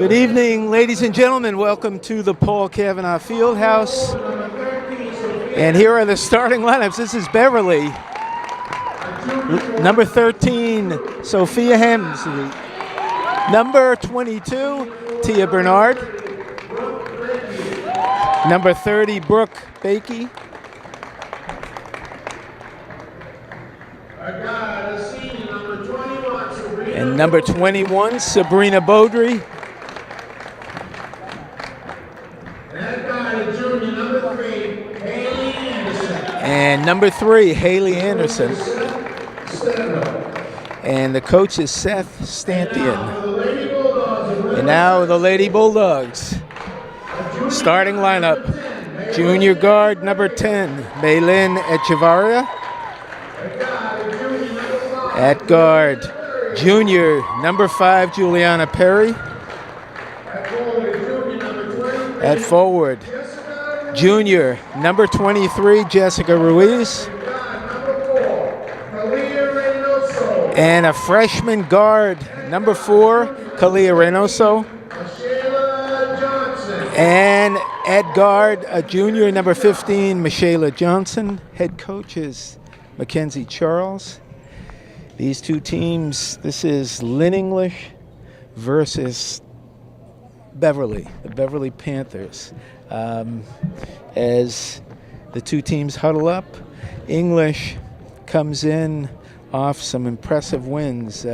Good evening, ladies and gentlemen. Welcome to the Paul Cavanaugh Fieldhouse. And here are the starting lineups. This is Beverly. Number 13, Sophia Hemsley. Number 22, Tia Bernard. Number 30, Brooke Bakey. And number 21, Sabrina Beaudry. And number 3, Haley Anderson. And the coach is Seth Stantian. And now the Lady Bulldogs. Starting lineup. Junior guard, number 10, Maylin Echevarria. At guard, junior, number 5, Juliana Perry. At forward, junior, number 23, Jessica Ruiz. And a freshman guard, number 4, Kalia Reynoso. And at guard, a junior, number 15, Michaela Johnson. Head coach is Mackenzie Charles. These two teams, this is Lynn English versus Beverly, the Beverly Panthers. As the two teams huddle up, English comes in off some impressive wins.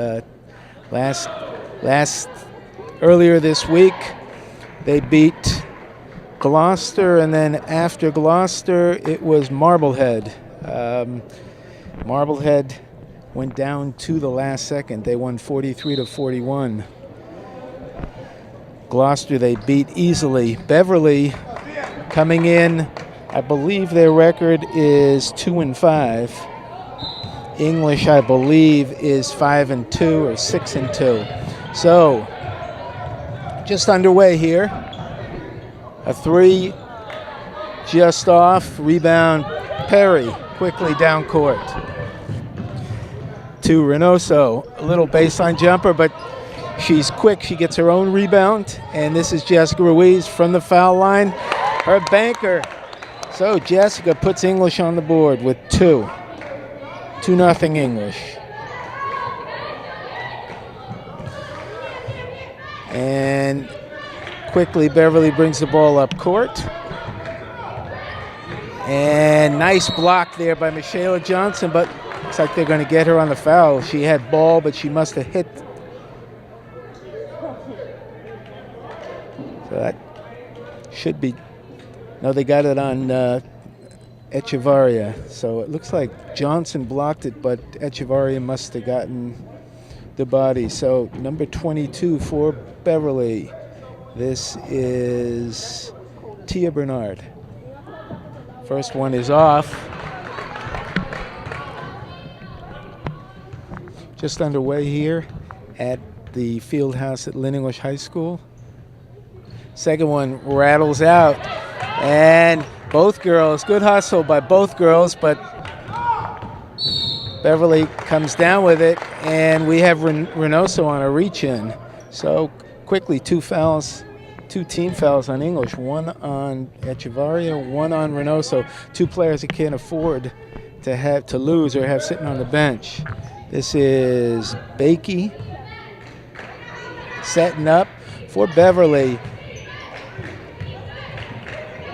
Earlier this week, they beat Gloucester, and then after Gloucester, it was Marblehead. Marblehead went down to the last second. They won 43-41. Gloucester they beat easily. Beverly coming in, I believe their record is 2-5. English, I believe, is 5-2 or 6-2. So, just underway here. A 3 just off. Rebound, Perry quickly down court to Reynoso. A little baseline jumper, but she's quick. She gets her own rebound. And this is Jessica Ruiz from the foul line. Her banker. So Jessica puts English on the board with 2. 2-0 English. And quickly Beverly brings the ball up court. And nice block there by Michaela Johnson, but looks like they're going to get her on the foul. She had ball, but she must have hit. So that should be, no, they got it on Echevarria. So it looks like Johnson blocked it, but Echevarria must have gotten the body. So number 22 for Beverly. This is Tia Bernard. First one is off. Just underway here at the field house at Lynn English High School. Second one rattles out. And both girls, good hustle by both girls, but Beverly comes down with it, and we have Reynoso on a reach-in. So quickly, 2 fouls. 2 team fouls on English, 1 on Echevarria, 1 on Reynoso. 2 players that can't afford to lose or have sitting on the bench. This is Bakey setting up for Beverly.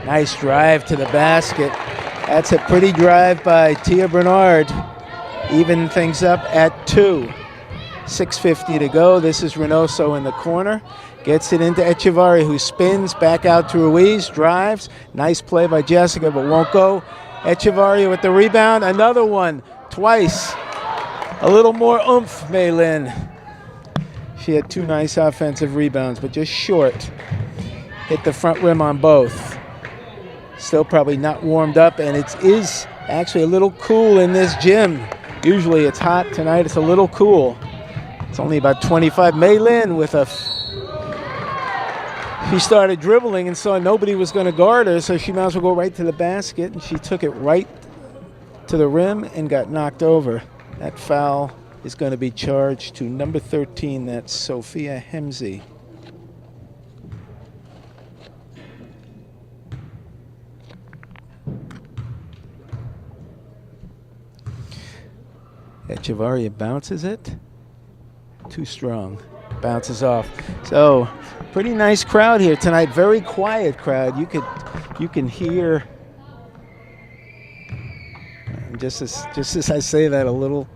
Nice drive to the basket. That's a pretty drive by Tia Bernard. Even things up at 2. 6:50 to go. This is Reynoso in the corner. Gets it into Echevarria, who spins back out to Ruiz, drives. Nice play by Jessica, but won't go. Echevarria with the rebound. Another one, twice. A little more oomph, Maylin. She had 2 nice offensive rebounds, but just short. Hit the front rim on both. Still probably not warmed up, and it is actually a little cool in this gym. Usually it's hot. Tonight it's a little cool. It's only about 25. Maylin with a... She started dribbling and saw nobody was going to guard her, so she might as well go right to the basket, and she took it right to the rim and got knocked over. That foul is going to be charged to number 13, that's Sophia Hemsley. Echevarria bounces it. Too strong. Bounces off. So, pretty nice crowd here tonight. Very quiet crowd. You can hear. And just as I say that, a little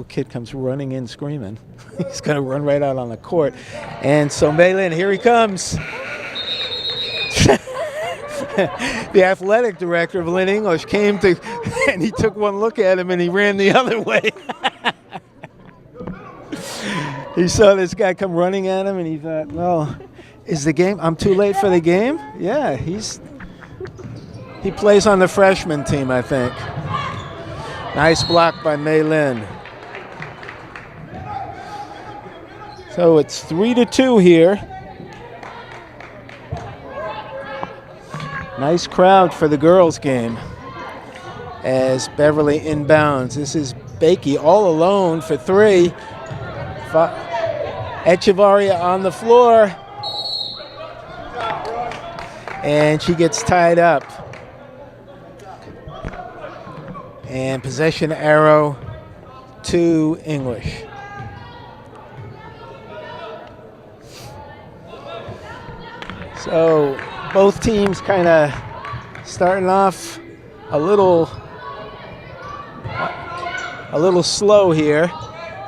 kid comes running in screaming. He's going to run right out on the court. And so Maylin, here he comes. The athletic director of Lynn English came to, and he took one look at him and he ran the other way. He saw this guy come running at him and he thought, well, is the game, I'm too late for the game? Yeah, he plays on the freshman team, I think. Nice block by Maylin. So it's 3-2 here. Nice crowd for the girls' game as Beverly inbounds. This is Bakey all alone for three. Echevarria on the floor. And she gets tied up. And possession arrow to English. So both teams kind of starting off a little slow here.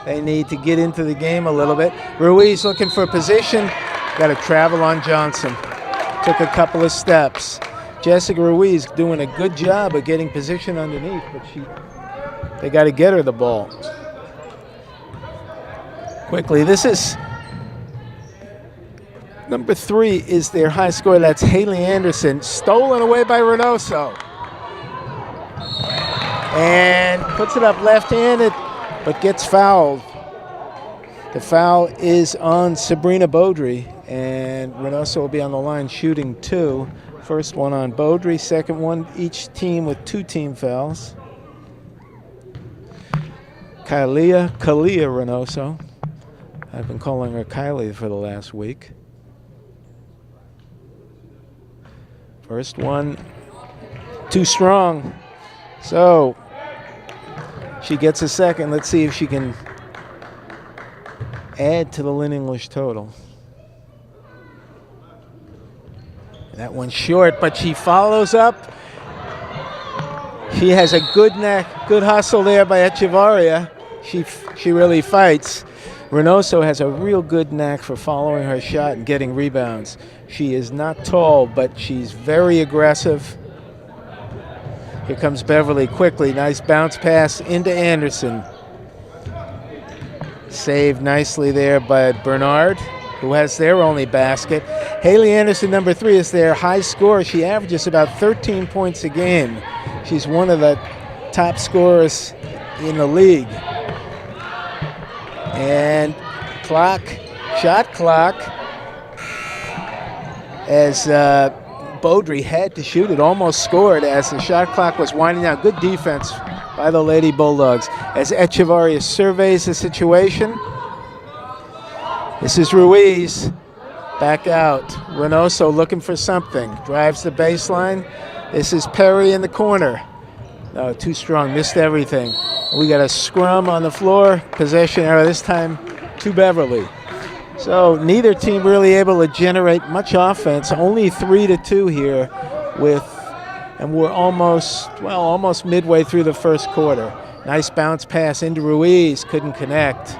They need to get into the game a little bit. Ruiz looking for position. Got to travel on Johnson. Took a couple of steps. Jessica Ruiz doing a good job of getting position underneath, but they got to get her the ball. Quickly, this is number 3 is their high score. That's Haley Anderson, stolen away by Reynoso. And puts it up left-handed, but gets fouled. The foul is on Sabrina Beaudry, and Reynoso will be on the line shooting 2. First one on Beaudry, second one, each team with 2 team fouls. Kalia Reynoso. I've been calling her Kylie for the last week. First one, too strong. So she gets a second. Let's see if she can add to the Lynn English total. That one's short, but she follows up. She has a good hustle there by Echevarria. She really fights. Reynoso has a real good knack for following her shot and getting rebounds. She is not tall, but she's very aggressive. Here comes Beverly quickly. Nice bounce pass into Anderson. Saved nicely there by Bernard, who has their only basket. Haley Anderson, number 3, is their high scorer. She averages about 13 points a game. She's one of the top scorers in the league. And shot clock, as Beaudry had to shoot it, almost scored as the shot clock was winding down. Good defense by the Lady Bulldogs as Echevarria surveys the situation. This is Ruiz, back out. Reynoso looking for something, drives the baseline. This is Perry in the corner. No, too strong, missed everything. We got a scrum on the floor, possession arrow, this time to Beverly. So neither team really able to generate much offense, only 3-2 here and we're almost midway through the first quarter. Nice bounce pass into Ruiz, couldn't connect.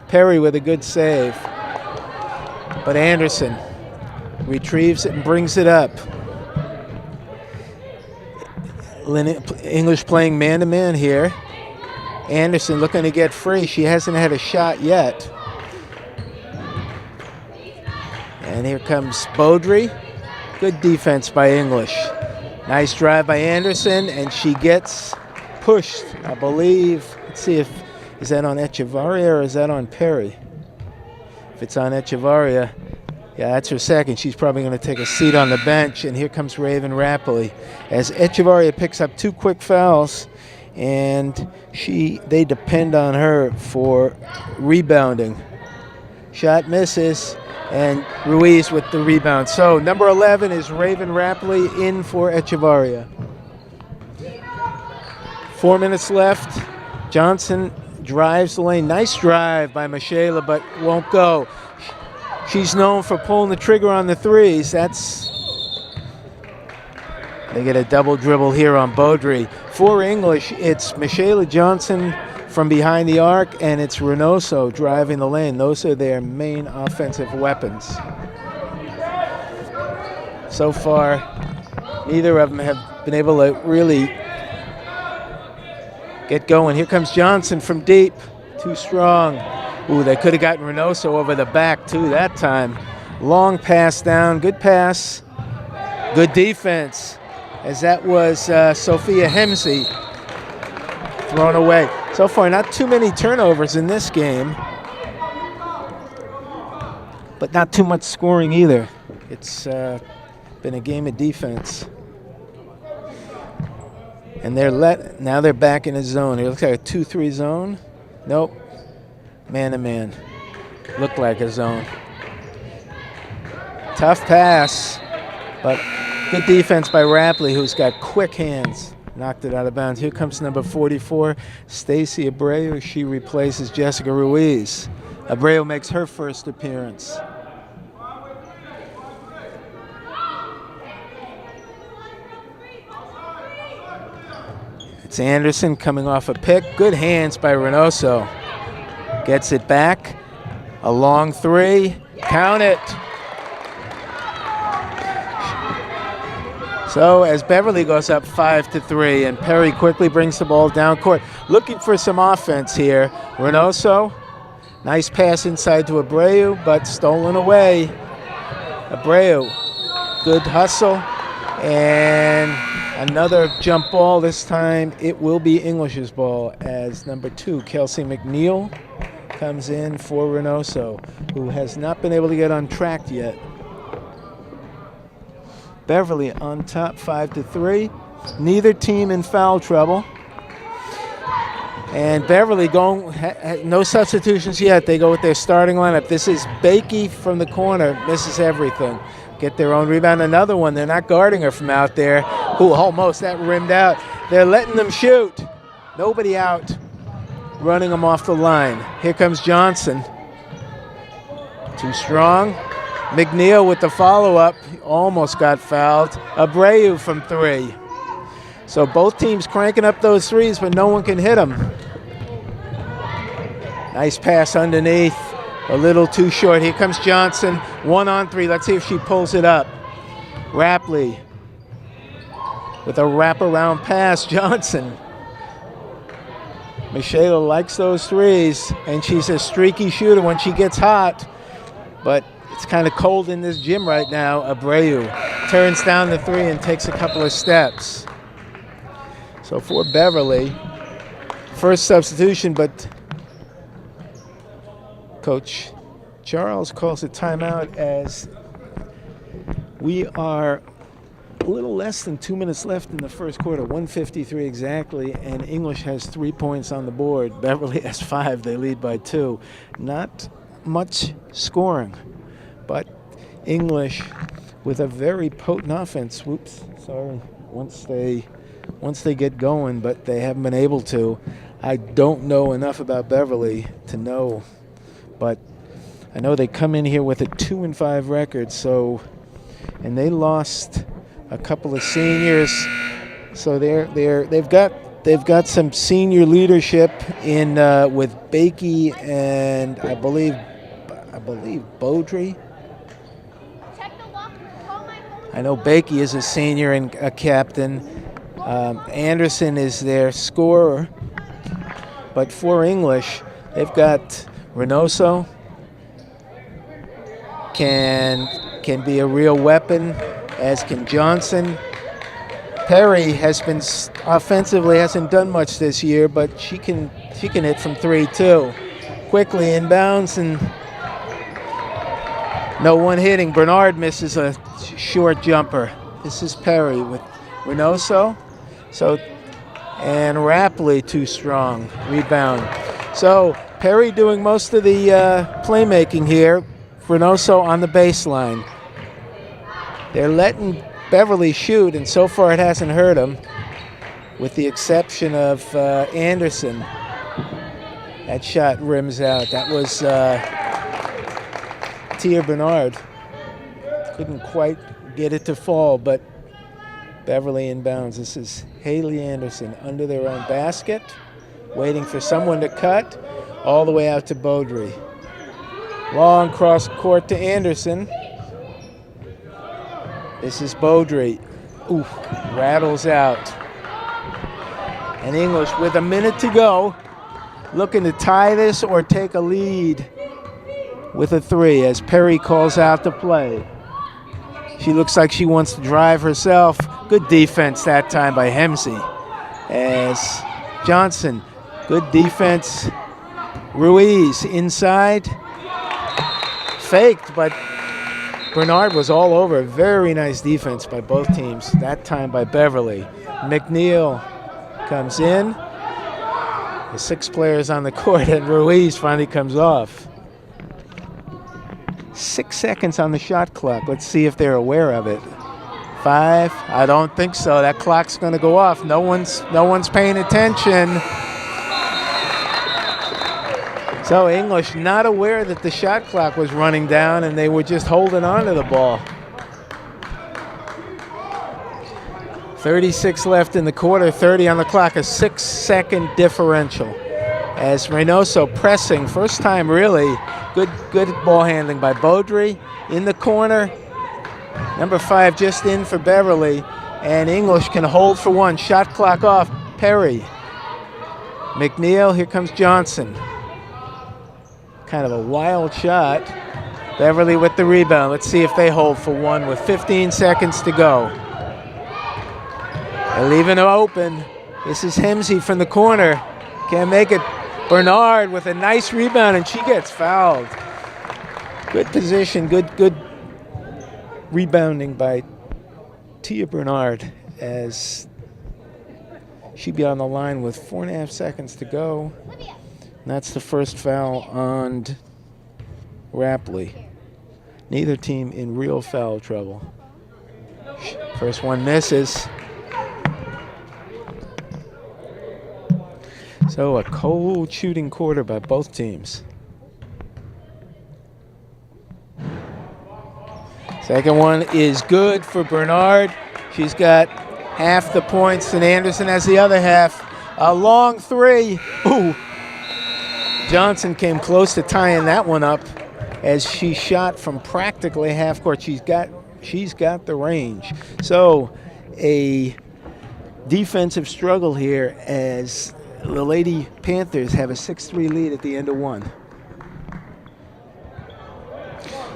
Perry with a good save. But Anderson retrieves it and brings it up. English playing man-to-man here. Anderson looking to get free. She hasn't had a shot yet. And here comes Beaudry. Good defense by English. Nice drive by Anderson, and she gets pushed, I believe. Let's see is that on Echevarria or is that on Perry? If it's on Echevarria, yeah, that's her second. She's probably going to take a seat on the bench. And here comes Raven Rapoli as Echevarria picks up 2 quick fouls, and they depend on her for rebounding. Shot misses, and Ruiz with the rebound. So number 11 is Raven Rapoli in for Echevarria. 4 minutes left. Johnson drives the lane. Nice drive by Michaela, but won't go. She's known for pulling the trigger on the threes. They get a double dribble here on Beaudry. For English, it's Michaela Johnson from behind the arc, and it's Reynoso driving the lane. Those are their main offensive weapons. So far, neither of them have been able to really get going. Here comes Johnson from deep. Too strong. Ooh, they could have gotten Reynoso over the back, too, that time. Long pass down. Good pass. Good defense, as that was Sophia Hemsey thrown away. So far, not too many turnovers in this game, but not too much scoring either. It's been a game of defense. And now they're back in a zone. It looks like a 2-3 zone. Nope. Man-to-man. Looked like a zone. Tough pass, but good defense by Rapley, who's got quick hands. Knocked it out of bounds. Here comes number 44, Stacy Abreu. She replaces Jessica Ruiz. Abreu makes her first appearance. It's Anderson coming off a pick. Good hands by Reynoso. Gets it back. A long three. Count it. So as Beverly goes up 5-3, and Perry quickly brings the ball down court. Looking for some offense here. Reynoso, nice pass inside to Abreu, but stolen away. Abreu, good hustle, and another jump ball. This time it will be English's ball as number 2, Kelsey McNeil, comes in for Reynoso, who has not been able to get untracked yet. Beverly on top 5-3. Neither team in foul trouble. And Beverly going, no substitutions yet. They go with their starting lineup. This is Bakey from the corner, misses everything. Get their own rebound. Another one, they're not guarding her from out there. Ooh, almost, that rimmed out. They're letting them shoot. Nobody out, running them off the line. Here comes Johnson. Too strong. McNeil with the follow-up, almost got fouled. Abreu from 3. So both teams cranking up those threes, but no one can hit them. Nice pass underneath, a little too short. Here comes Johnson, 1-on-3. Let's see if she pulls it up. Rapley with a wraparound pass. Johnson. Michaela likes those threes, and she's a streaky shooter when she gets hot, but it's kind of cold in this gym right now. Abreu turns down the 3 and takes a couple of steps. So for Beverly, first substitution, but Coach Charles calls a timeout as we are a little less than 2 minutes left in the first quarter, 1:53 exactly, and English has 3 points on the board. Beverly has 5, they lead by 2. Not much scoring, but English with a very potent offense. Whoops, sorry. Once they get going, but they haven't been able to. I don't know enough about Beverly to know, but I know they come in here with a 2-5 record. So, and they lost a couple of seniors. So they've got some senior leadership in with Bakey and I believe Beaudry. I know Bakey is a senior and a captain. Anderson is their scorer. But for English, they've got Reynoso, can be a real weapon, as can Johnson. Perry has been offensively hasn't done much this year, but she can hit from 3 too. Quickly inbounds and no one hitting. Bernard misses a short jumper. This is Perry with Reynoso. And Rapley too strong. Rebound. So Perry doing most of the playmaking here. Reynoso on the baseline. They're letting Beverly shoot, and so far it hasn't hurt him, with the exception of Anderson. That shot rims out. That was Tia Bernard. Couldn't quite get it to fall, but Beverly inbounds. This is Haley Anderson under their own basket, waiting for someone to cut, all the way out to Beaudry. Long cross court to Anderson. This is Beaudry. Ooh, rattles out. And English with a minute to go, looking to tie this or take a lead with a three as Perry calls out the play. She looks like she wants to drive herself. Good defense that time by Hemsey. As Johnson, good defense. Ruiz inside. Faked, but Bernard was all over. Very nice defense by both teams. That time by Beverly. McNeil comes in. The 6 players on the court, and Ruiz finally comes off. 6 seconds on the shot clock. Let's see if they're aware of it. 5. I don't think so. That clock's going to go off. No one's paying attention. So English not aware that the shot clock was running down, and they were just holding on to the ball. 36 left in the quarter, 30 on the clock, a 6-second differential. As Reynoso pressing, first time really, good ball handling by Beaudry in the corner. Number 5 just in for Beverly, and English can hold for one. Shot clock off, Perry. McNeil, here comes Johnson. Kind of a wild shot. Beverly with the rebound. Let's see if they hold for one with 15 seconds to go. They're leaving it open. This is Hemsey from the corner. Can't make it. Bernard with a nice rebound, and she gets fouled. Good position, good rebounding by Tia Bernard as she'd be on the line with 4.5 seconds to go. And that's the first foul on Rapley. Neither team in real foul trouble. First one misses. So a cold shooting quarter by both teams. Second one is good for Bernard. She's got half the points, and Anderson has the other half. A long three. Ooh. Johnson came close to tying that one up as she shot from practically half court. She's got the range. So a defensive struggle here as the Lady Panthers have a 6-3 lead at the end of one.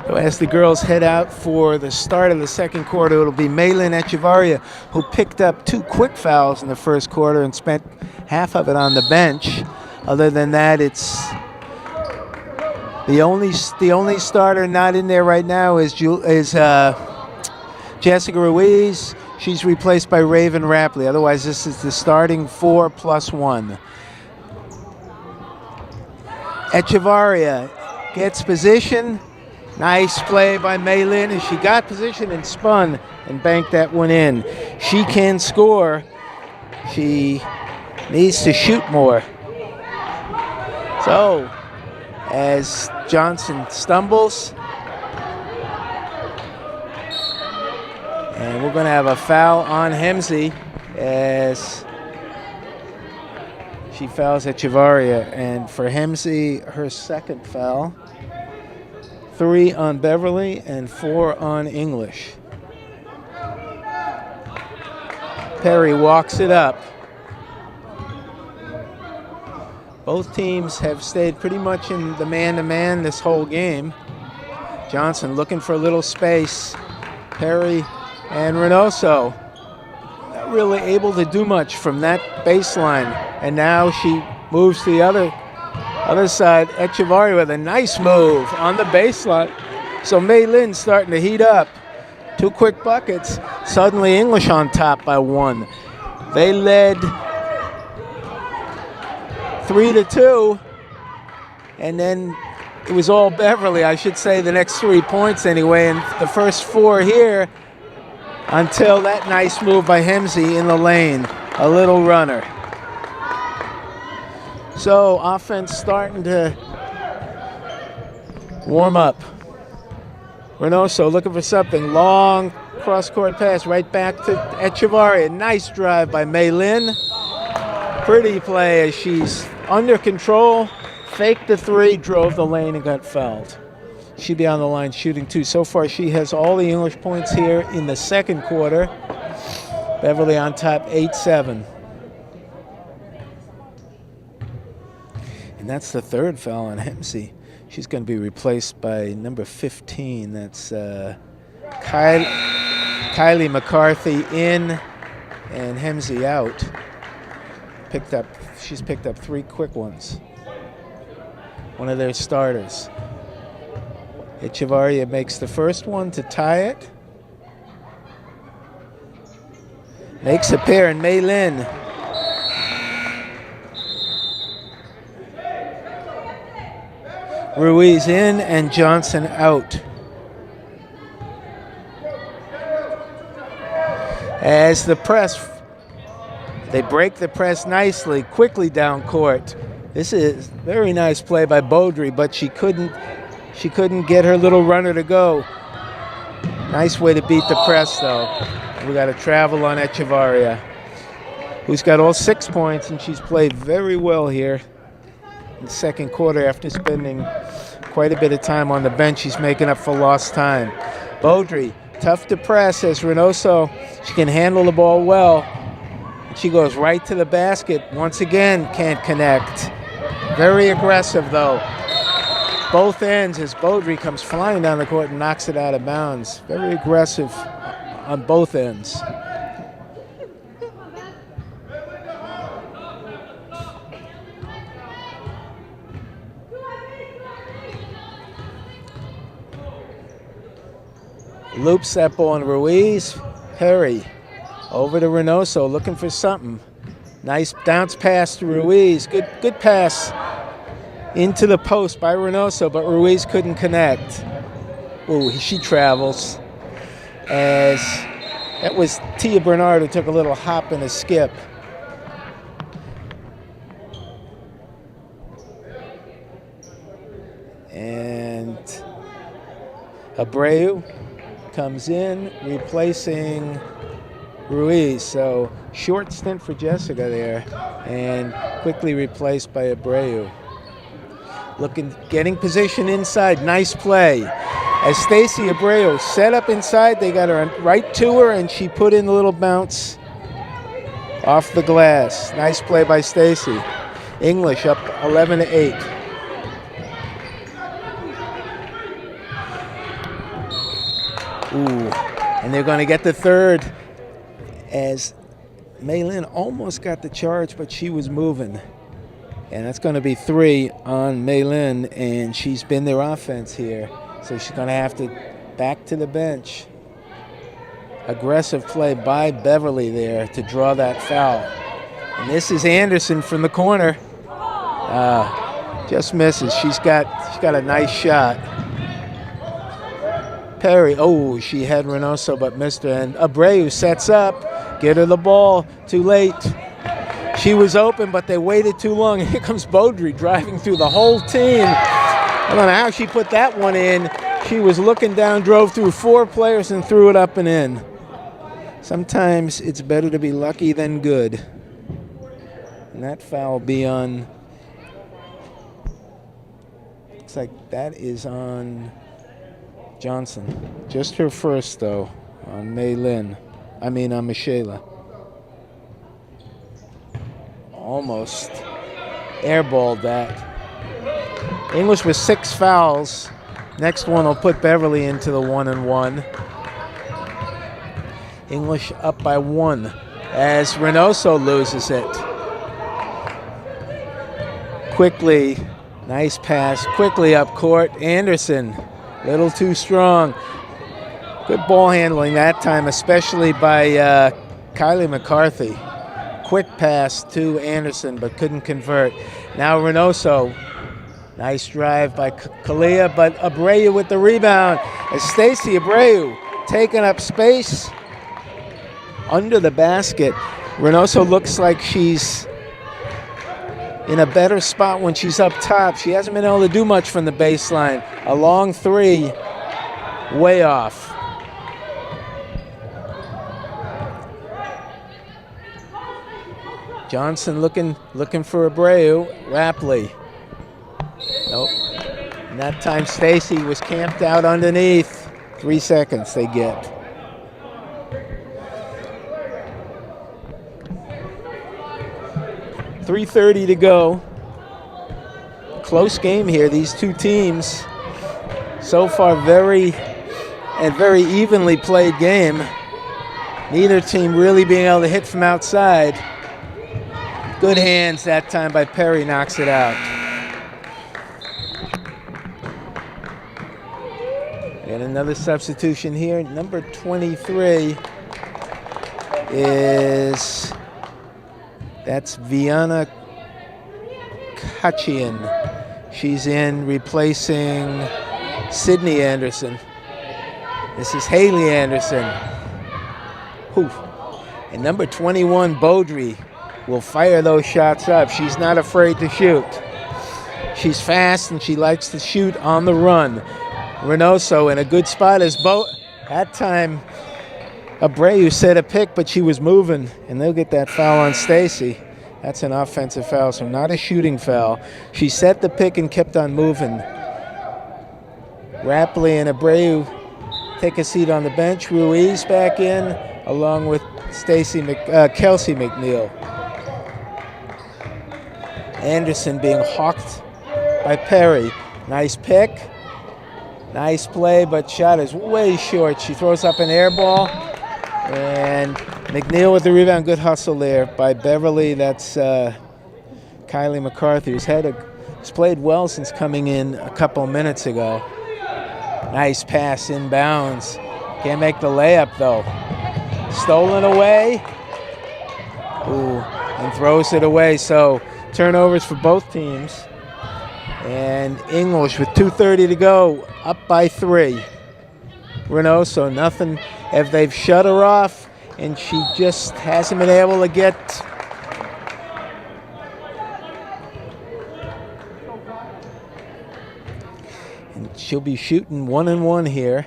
So as the girls head out for the start of the second quarter, it'll be Maylin Echevarria, who picked up 2 quick fouls in the first quarter and spent half of it on the bench. Other than that, it's the only starter not in there right now is Jessica Ruiz. She's replaced by Raven Rapley. Otherwise, this is the starting 4 plus 1. Echevarria gets position. Nice play by Maylin as she got position and spun and banked that one in. She can score. She needs to shoot more. So, as Johnson stumbles, and we're going to have a foul on Hemsey as she fouls Echevarria. And for Hemsey, her second foul. 3 on Beverly and 4 on English. Perry walks it up. Both teams have stayed pretty much in the man-to-man this whole game. Johnson looking for a little space. Perry and Reynoso not really able to do much from that baseline. And now she moves to the other side. Echevarria with a nice move on the baseline. So Maylin starting to heat up. 2 quick buckets. Suddenly English on top by 1. They led 3-2, and then it was all Beverly, I should say, the next 3 points anyway, and the first 4 here until that nice move by Hemsey in the lane, a little runner. So offense starting to warm up. Reynoso looking for something. Long cross-court pass right back to Echevarria. Nice drive by Mei Lin. Pretty play as she's under control. Faked the three, drove the lane, and got fouled. She'd be on the line shooting two. So far, she has all the English points here in the second quarter. Beverly on top, 8-7. And that's the third foul on Hemsey. She's going to be replaced by number 15. That's Kylie McCarthy in and Hemsey out. She's picked up three quick ones. One of their starters. Echevarria makes the first one to tie it. Makes a pair, and Mei Lin. Ruiz in and Johnson out. As the press, they break the press nicely, quickly down court. This is very nice play by Beaudry, but she couldn't get her little runner to go. Nice way to beat the press, though. We got a travel on Echevarria, who's got all 6 points, and she's played very well here in the second quarter after spending quite a bit of time on the bench. She's making up for lost time. Beaudry, tough to press as Reynoso. She can handle the ball well. She goes right to the basket. Once again, can't connect. Very aggressive, though. Both ends as Beaudry comes flying down the court and knocks it out of bounds. Very aggressive on both ends. Loops that ball on Ruiz. Perry over to Reynoso looking for something. Nice bounce pass to Ruiz. Good pass into the post by Reynoso, but Ruiz couldn't connect. Ooh, she travels. As that was Tia Bernard who took a little hop and a skip. And Abreu comes in, replacing Ruiz. So short stint for Jessica there, and quickly replaced by Abreu. Getting position inside, nice play. As Stacy Abreu set up inside, they got her right to her, and she put in a little bounce off the glass. Nice play by Stacy. English up 11-8. Ooh, and they're going to get the third as Mei Lin almost got the charge, but she was moving. And that's going to be 3 on Mei Lin, and she's been their offense here. So she's going to have to back to the bench. Aggressive play by Beverly there to draw that foul. And this is Anderson from the corner. Just misses. She's got a nice shot. Perry, oh, she had Reynoso but missed her. And Abreu sets up, get her the ball, too late. She was open, but they waited too long. Here comes Beaudry driving through the whole team. I don't know how she put that one in. She was looking down, drove through 4 players and threw it up and in. Sometimes it's better to be lucky than good. And that foul will be on, looks like that is on Johnson. Just her first, though, on on Michaela. Almost airballed that. English with 6 fouls. Next one will put Beverly into the 1-1. English up by 1 as Reynoso loses it. Quickly, nice pass, quickly up court. Anderson, little too strong. Good ball handling that time, especially by Kylie McCarthy. Quick pass to Anderson, but couldn't convert. Now Reynoso. Nice drive by Kalia, but Abreu with the rebound. As Stacy Abreu taking up space under the basket. Reynoso looks like she's in a better spot when she's up top. She hasn't been able to do much from the baseline. A long three, way off. Johnson looking for Abreu. Rapley. Nope. And that time Stacy was camped out underneath. 3 seconds they get. .330 to go. Close game here. These two teams so far very evenly played game. Neither team really being able to hit from outside. Good hands that time by Perry, knocks it out. And another substitution here. Number 23 that's Viana Kachian. She's in replacing Sydney Anderson. This is Haley Anderson. Whew. And number 21, Beaudry, will fire those shots up. She's not afraid to shoot. She's fast and she likes to shoot on the run. Reynoso in a good spot as that time Abreu set a pick, but she was moving, and they'll get that foul on Stacy. That's an offensive foul, so not a shooting foul. She set the pick and kept on moving. Rapley and Abreu take a seat on the bench. Ruiz back in, along with Kelsey McNeil. Anderson being hawked by Perry. Nice pick. Nice play, but shot is way short. She throws up an air ball, and McNeil with the rebound. Good hustle there by Beverly. That's Kylie McCarthy, who's played well since coming in a couple minutes ago. Nice pass inbounds. Can't make the layup, though. Stolen away. Ooh, and throws it away. So turnovers for both teams. And English with 2:30 to go, up by 3. Reynoso, nothing. If they've shut her off, and she just hasn't been able to get. And she'll be shooting 1-and-1 here.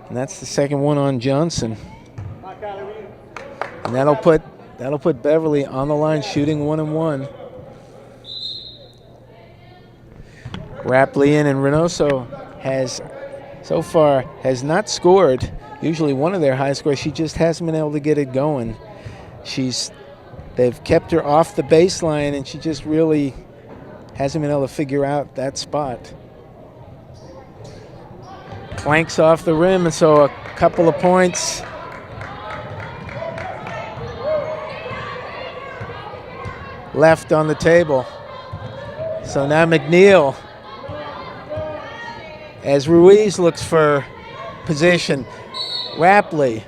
And that's the second one on Johnson. And that'll put Beverly on the line shooting 1-and-1. Rapley in, and Reynoso so far has not scored. Usually one of their high scores. She just hasn't been able to get it going. They've kept her off the baseline, and she just really hasn't been able to figure out that spot. Clanks off the rim, and so a couple of points. Left on the table. So now McNeil, as Ruiz looks for position. Rapley.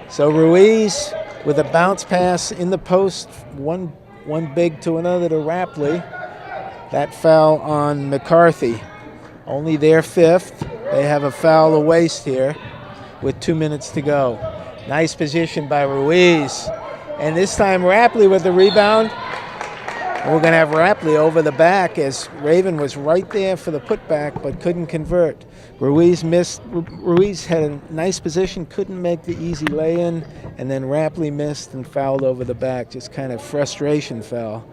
So Ruiz with a bounce pass in the post, one big to another to Rapley. That foul on McCarthy. Only their 5th. They have a foul to waste here with 2 minutes to go. Nice position by Ruiz. And this time Rapley with the rebound. We're going to have Rapley over the back, as Raven was right there for the putback but couldn't convert. Ruiz missed. Ruiz had a nice position, couldn't make the easy lay-in, and then Rapley missed and fouled over the back. Just kind of frustration foul.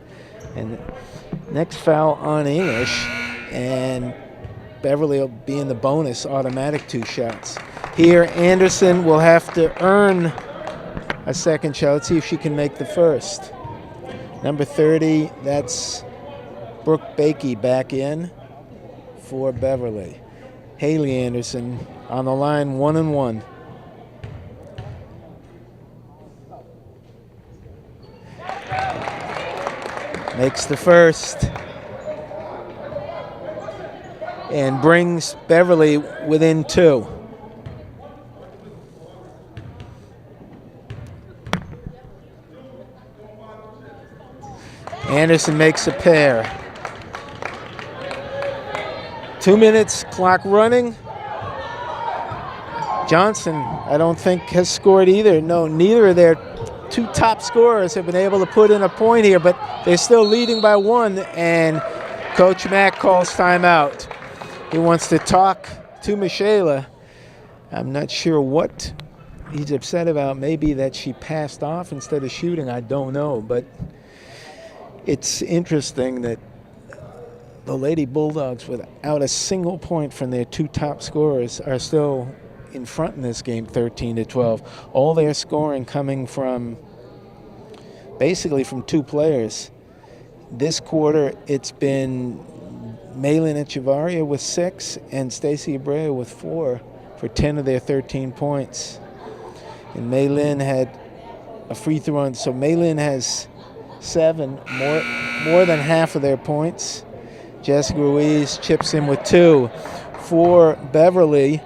And next foul on English, and Beverly will be in the bonus, automatic 2 shots. Here Anderson will have to earn a second shot. Let's see if she can make the first. Number 30, that's Brooke Bakey back in for Beverly. Haley Anderson on the line, 1-and-1. Makes the first. And brings Beverly within 2. Anderson makes a pair. 2 minutes, clock running. Johnson, I don't think, has scored either. No, neither of their two top scorers have been able to put in a point here, but they're still leading by 1, and Coach Mack calls timeout. He wants to talk to Michaela. I'm not sure what he's upset about. Maybe that she passed off instead of shooting. I don't know, but it's interesting that the Lady Bulldogs, without a single point from their two top scorers, are still in front in this game, 13-12. All their scoring coming from basically from two players. This quarter, it's been Maylin Echevarria with 6 and Stacey Abreu with 4 for 10 of their 13 points. And Maylin had a free throw on, so Maylin has 7, more than half of their points. Jessica Ruiz chips in with 2. For Beverly,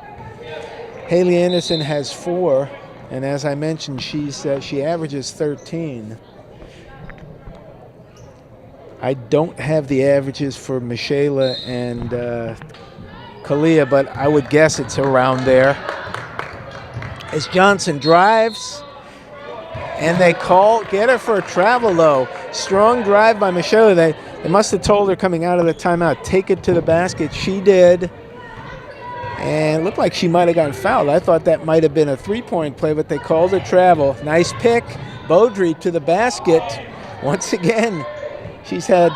Haley Anderson has 4, and as I mentioned, she averages 13. I don't have the averages for Michaela and Kalia, but I would guess it's around there. As Johnson drives, and they get her for a travel though. Strong drive by Michaela. They must have told her coming out of the timeout, take it to the basket. She did. And it looked like she might have gotten fouled. I thought that might have been a three-point play, but they called it travel. Nice pick. Beaudry to the basket. Once again, she's had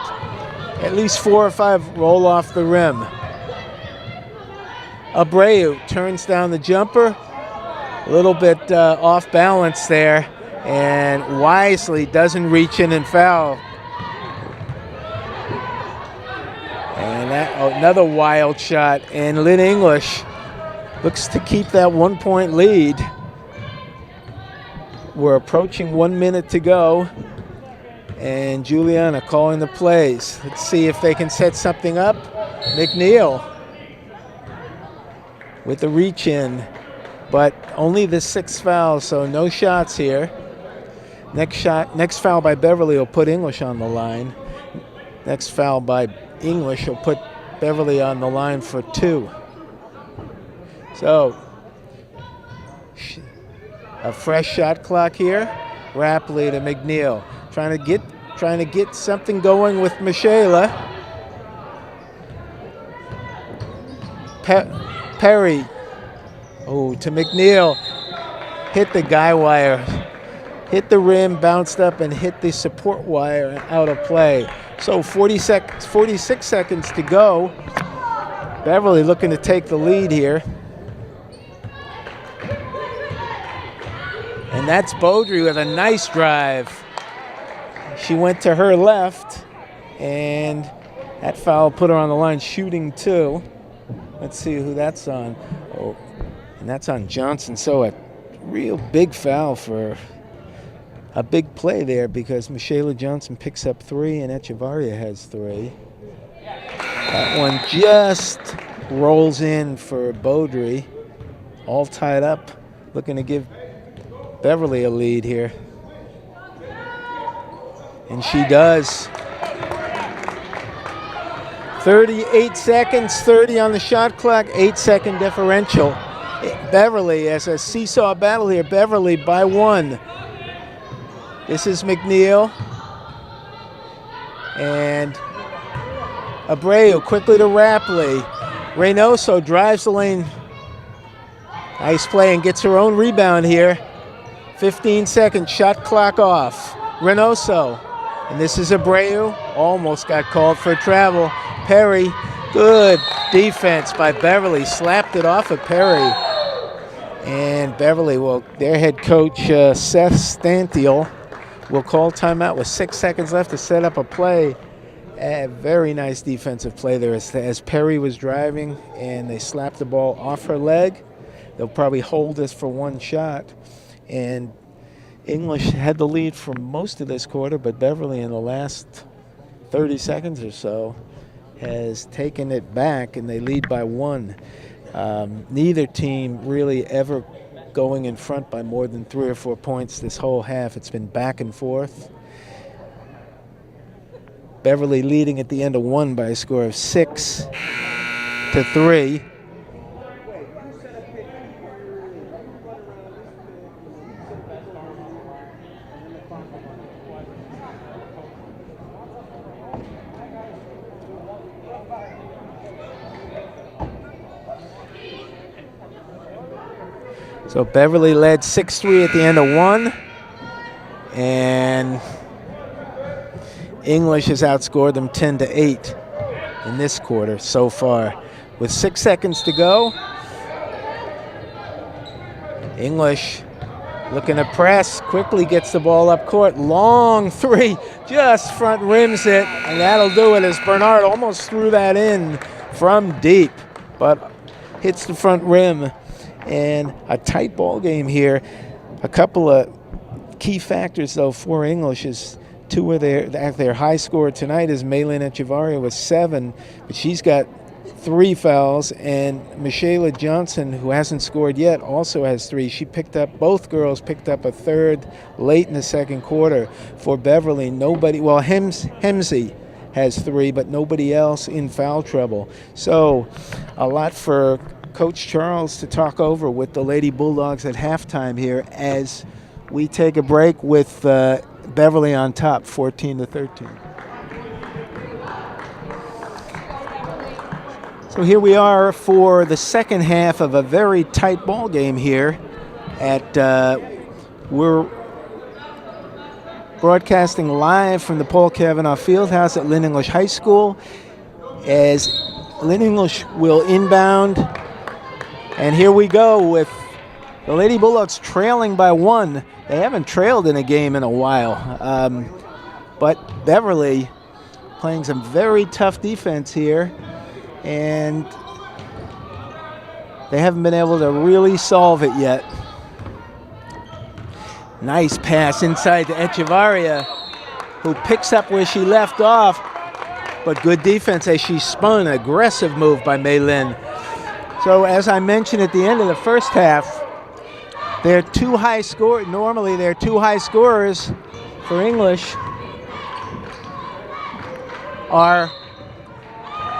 at least 4 or 5 roll off the rim. Abreu turns down the jumper. A little bit off balance there, and wisely doesn't reach in and foul. And another wild shot, and Lynn English looks to keep that 1-point lead. We're approaching 1 minute to go, and Juliana calling the plays. Let's see if they can set something up. McNeil with the reach in, but only the 6th foul, so no shots here. Next foul by Beverly will put English on the line. Next foul by English will put Beverly on the line for 2. So a fresh shot clock here. Rapley to McNeil, trying to get something going with Michaela. Perry, to McNeil, hit the guy wire, hit the rim, bounced up and hit the support wire and out of play. So 46 seconds to go. Beverly looking to take the lead here. And that's Beaudry with a nice drive. She went to her left, and that foul put her on the line shooting 2. Let's see who that's on. Oh, and that's on Johnson. So a real big foul for a big play there, because Michaela Johnson picks up 3 and Echevarria has 3. That one just rolls in for Beaudry. All tied up, looking to give Beverly a lead here. And she does. 38 seconds, 30 on the shot clock, 8-second differential. Beverly, as a seesaw battle here, Beverly by 1. This is McNeil. And Abreu quickly to Rapley. Reynoso drives the lane. Nice play and gets her own rebound here. 15 seconds, shot clock off. Reynoso. And this is Abreu. Almost got called for travel. Perry, good defense by Beverly. Slapped it off of Perry. And Beverly, their head coach, Seth Stantiel, will call timeout with 6 seconds left to set up a play. A very nice defensive play there as Perry was driving and they slapped the ball off her leg. They'll probably hold this for 1 shot. And English had the lead for most of this quarter, but Beverly in the last 30 seconds or so has taken it back, and they lead by 1. Neither team really ever going in front by more than 3 or 4 points this whole half. It's been back and forth. Beverly leading at the end of 1 by a score of 6-3. So Beverly led 6-3 at the end of one. And English has outscored them 10-8 in this quarter so far. With 6 seconds to go, English looking to press, quickly gets the ball up court. Long three, just front rims it, and that'll do it as Bernard almost threw that in from deep, but hits the front rim. And a tight ball game here. A couple of key factors, though, for English is two of their high score tonight is Maylin Echevarria with 7, but she's got 3 fouls, and Michaela Johnson, who hasn't scored yet, also has 3. Both girls picked up a third late in the second quarter. For Beverly, Hemsey has 3, but nobody else in foul trouble. So a lot for Coach Charles to talk over with the Lady Bulldogs at halftime here as we take a break with Beverly on top, 14-13. So here we are for the second half of a very tight ball game here. We're broadcasting live from the Paul Cavanaugh Fieldhouse at Lynn English High School as Lynn English will inbound. And here we go with the Lady Bulldogs trailing by 1. They haven't trailed in a game in a while. But Beverly playing some very tough defense here. And they haven't been able to really solve it yet. Nice pass inside to Echevarria, who picks up where she left off. But good defense as she spun. Aggressive move by Maylin. So as I mentioned at the end of the first half, normally they're 2 high scorers for English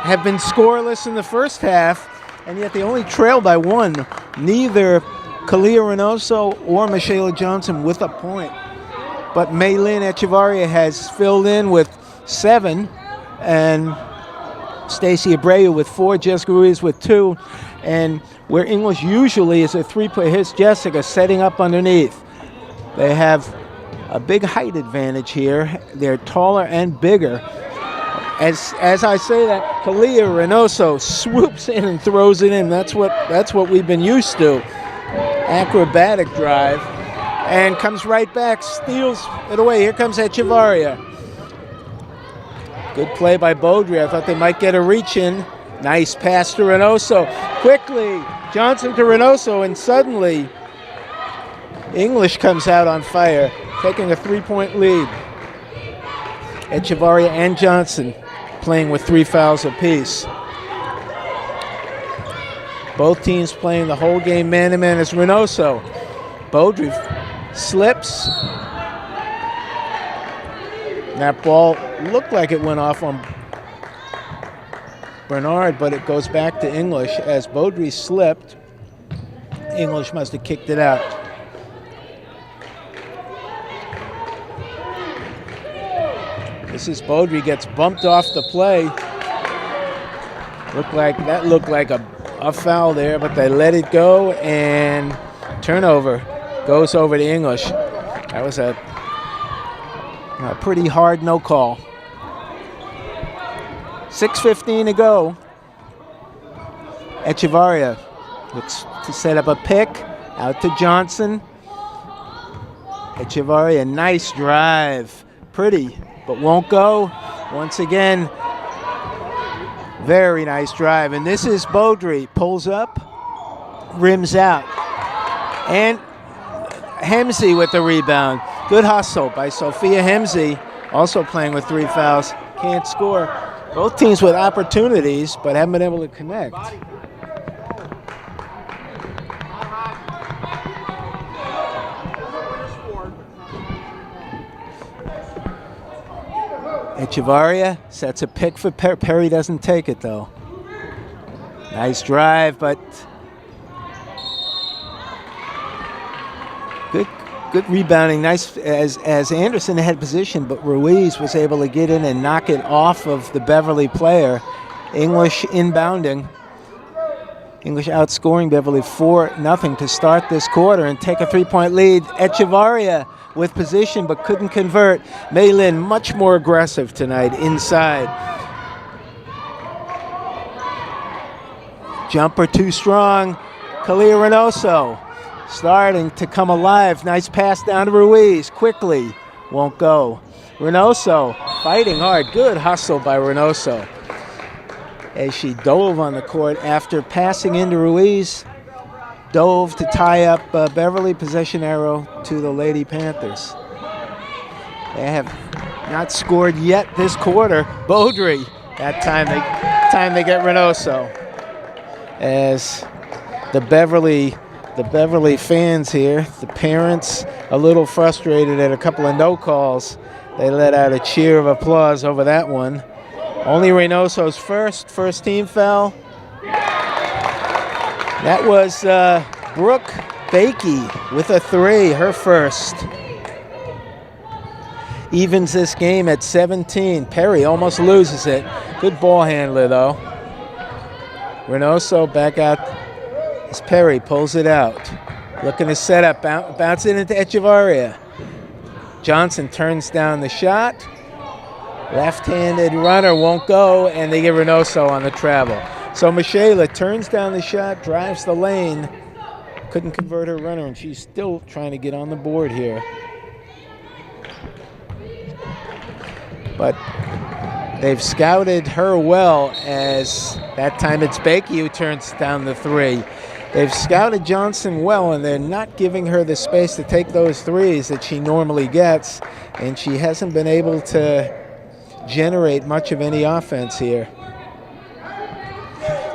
have been scoreless in the first half, and yet they only trail by 1. Neither Kalia Reynoso or Michaela Johnson with a point. But Maylin Echevarria has filled in with 7, and Stacey Abreu with 4, Jessica Ruiz with 2, and where English usually is a 3-point, here's Jessica setting up underneath. They have a big height advantage here. They're taller and bigger. As I say that, Kalia Reynoso swoops in and throws it in. That's what we've been used to. Acrobatic drive, and comes right back, steals it away. Here comes Echevarria. Good play by Beaudry. I thought they might get a reach in. Nice pass to Reynoso. Quickly, Johnson to Reynoso, and suddenly English comes out on fire, taking a 3-point lead. Echevarria and Johnson playing with 3 fouls apiece. Both teams playing the whole game man-to-man as Reynoso. Beaudry slips. That ball looked like it went off on Bernard, but it goes back to English as Beaudry slipped. English must have kicked it out. This is Beaudry gets bumped off the play. Looked like a foul there, but they let it go, and turnover goes over to English. That was a pretty hard no call. 6:15 to go. Echevarria looks to set up a pick out to Johnson. Echevarria, nice drive. Pretty, but won't go. Once again, very nice drive. And this is Beaudry. Pulls up, rims out. And Hemsey with the rebound. Good hustle by Sophia Hemsey, also playing with 3 fouls. Can't score. Both teams with opportunities, but haven't been able to connect. Echevarria sets a pick for Perry. Perry doesn't take it, though. Nice drive, but good rebounding. Nice as Anderson had position, but Ruiz was able to get in and knock it off of the Beverly player. English inbounding. English outscoring Beverly 4-0 to start this quarter and take a 3-point lead. Echevarria with position but couldn't convert. Maylin much more aggressive tonight inside. Jumper too strong. Kalia Reynoso starting to come alive. Nice pass down to Ruiz. Quickly. Won't go. Reynoso fighting hard. Good hustle by Reynoso as she dove on the court after passing into Ruiz. Dove to tie up Beverly. Possession arrow to the Lady Panthers. They have not scored yet this quarter. Beaudry. That time they get Reynoso. As the Beverly fans here, the parents, a little frustrated at a couple of no calls. They let out a cheer of applause over that one. Only Reynoso's first team foul. That was Brooke Bakey with a 3, her first. Evens this game at 17. Perry almost loses it. Good ball handler though. Reynoso back out as Perry pulls it out. Looking to set up, bounce it into Echevarria. Johnson turns down the shot. Left-handed runner won't go, and they get Reynoso on the travel. So Michela turns down the shot, drives the lane. Couldn't convert her runner, and she's still trying to get on the board here. But they've scouted her well, as that time it's Bakey who turns down the 3. They've scouted Johnson well, and they're not giving her the space to take those 3s that she normally gets, and she hasn't been able to generate much of any offense here.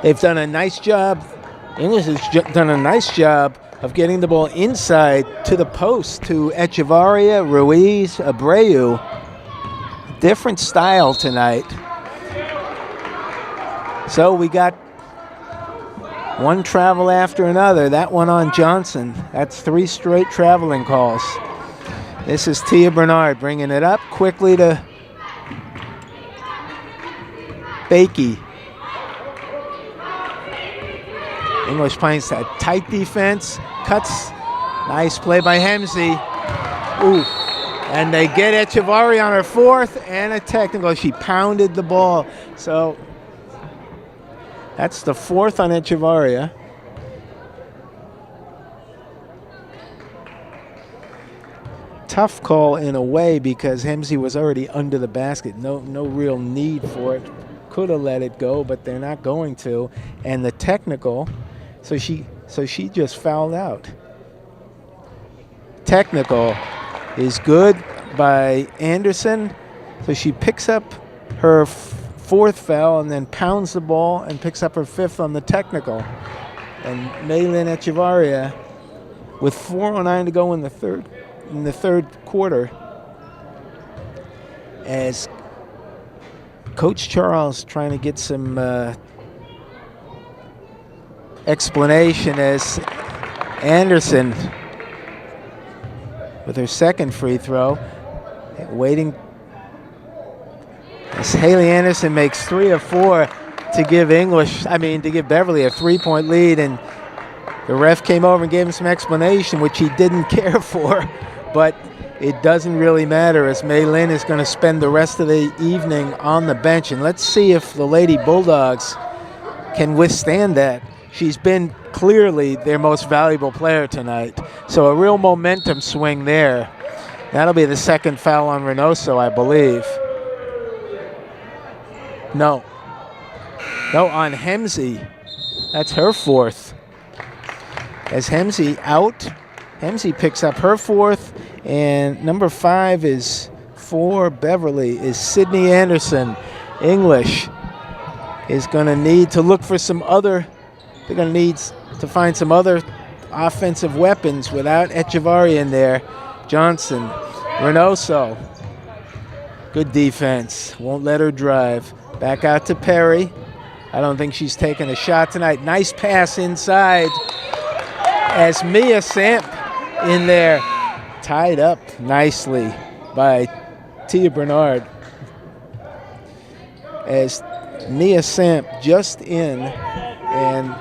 They've done a nice job. English has done a nice job of getting the ball inside to the post to Echevarria, Ruiz, Abreu. Different style tonight. So we got one travel after another. That one on Johnson. That's 3 straight traveling calls. This is Tia Bernard bringing it up quickly to Bakey. English playing that tight defense. Cuts. Nice play by Hemsey. Ooh. And they get Echevarria on her 4th and a technical. She pounded the ball. So that's the 4th on Echevarria. Tough call in a way because Hemsey was already under the basket. No real need for it. Could have let it go, but they're not going to. And the technical, so she just fouled out. Technical is good by Anderson. So she picks up her 4th foul and then pounds the ball and picks up her 5th on the technical. And Maylin Echevarria with 4:09 to go in the third quarter, as Coach Charles trying to get some explanation, as Anderson with her 2nd free throw, waiting as Haley Anderson makes 3 of 4 to give Beverly a 3-point lead, and the ref came over and gave him some explanation, which he didn't care for, but it doesn't really matter, as Maylin is going to spend the rest of the evening on the bench. And let's see if the Lady Bulldogs can withstand that. She's been clearly their most valuable player tonight. So a real momentum swing there. That'll be the 2nd foul on Reynoso, I believe. No, on Hemsey. That's her 4th. As Hemsey out, Hemsey picks up her 4th, and number 5 is for Beverly, is Sydney Anderson. English is going to need to look for some other, they're going to need to find some other offensive weapons without Echevarria in there. Johnson, Reynoso, good defense, won't let her drive. Back out to Perry. I don't think she's taken a shot tonight. Nice pass inside as Mia Samp in there, tied up nicely by Tia Bernard. As Mia Samp just in, and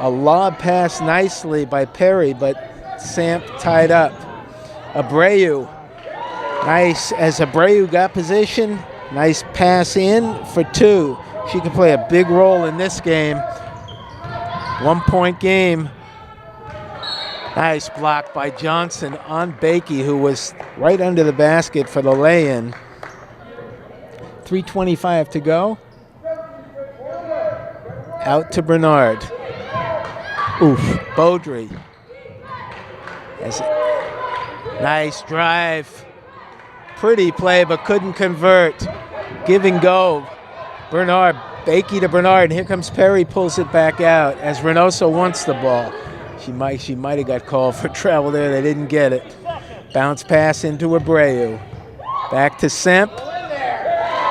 A lob pass nicely by Perry, but Samp tied up. Abreu. Nice as Abreu got position. Nice pass in for 2. She could play a big role in this game. 1-point game. Nice block by Johnson on Bakey, who was right under the basket for the lay-in. 3:25 to go. Out to Bernard. Oof, Beaudry. Nice drive. Pretty play, but couldn't convert. Give and go. Bernard, Bakey to Bernard, and here comes Perry, pulls it back out as Reynoso wants the ball. She might have got called for travel there. They didn't get it. Bounce pass into Abreu. Back to Semp.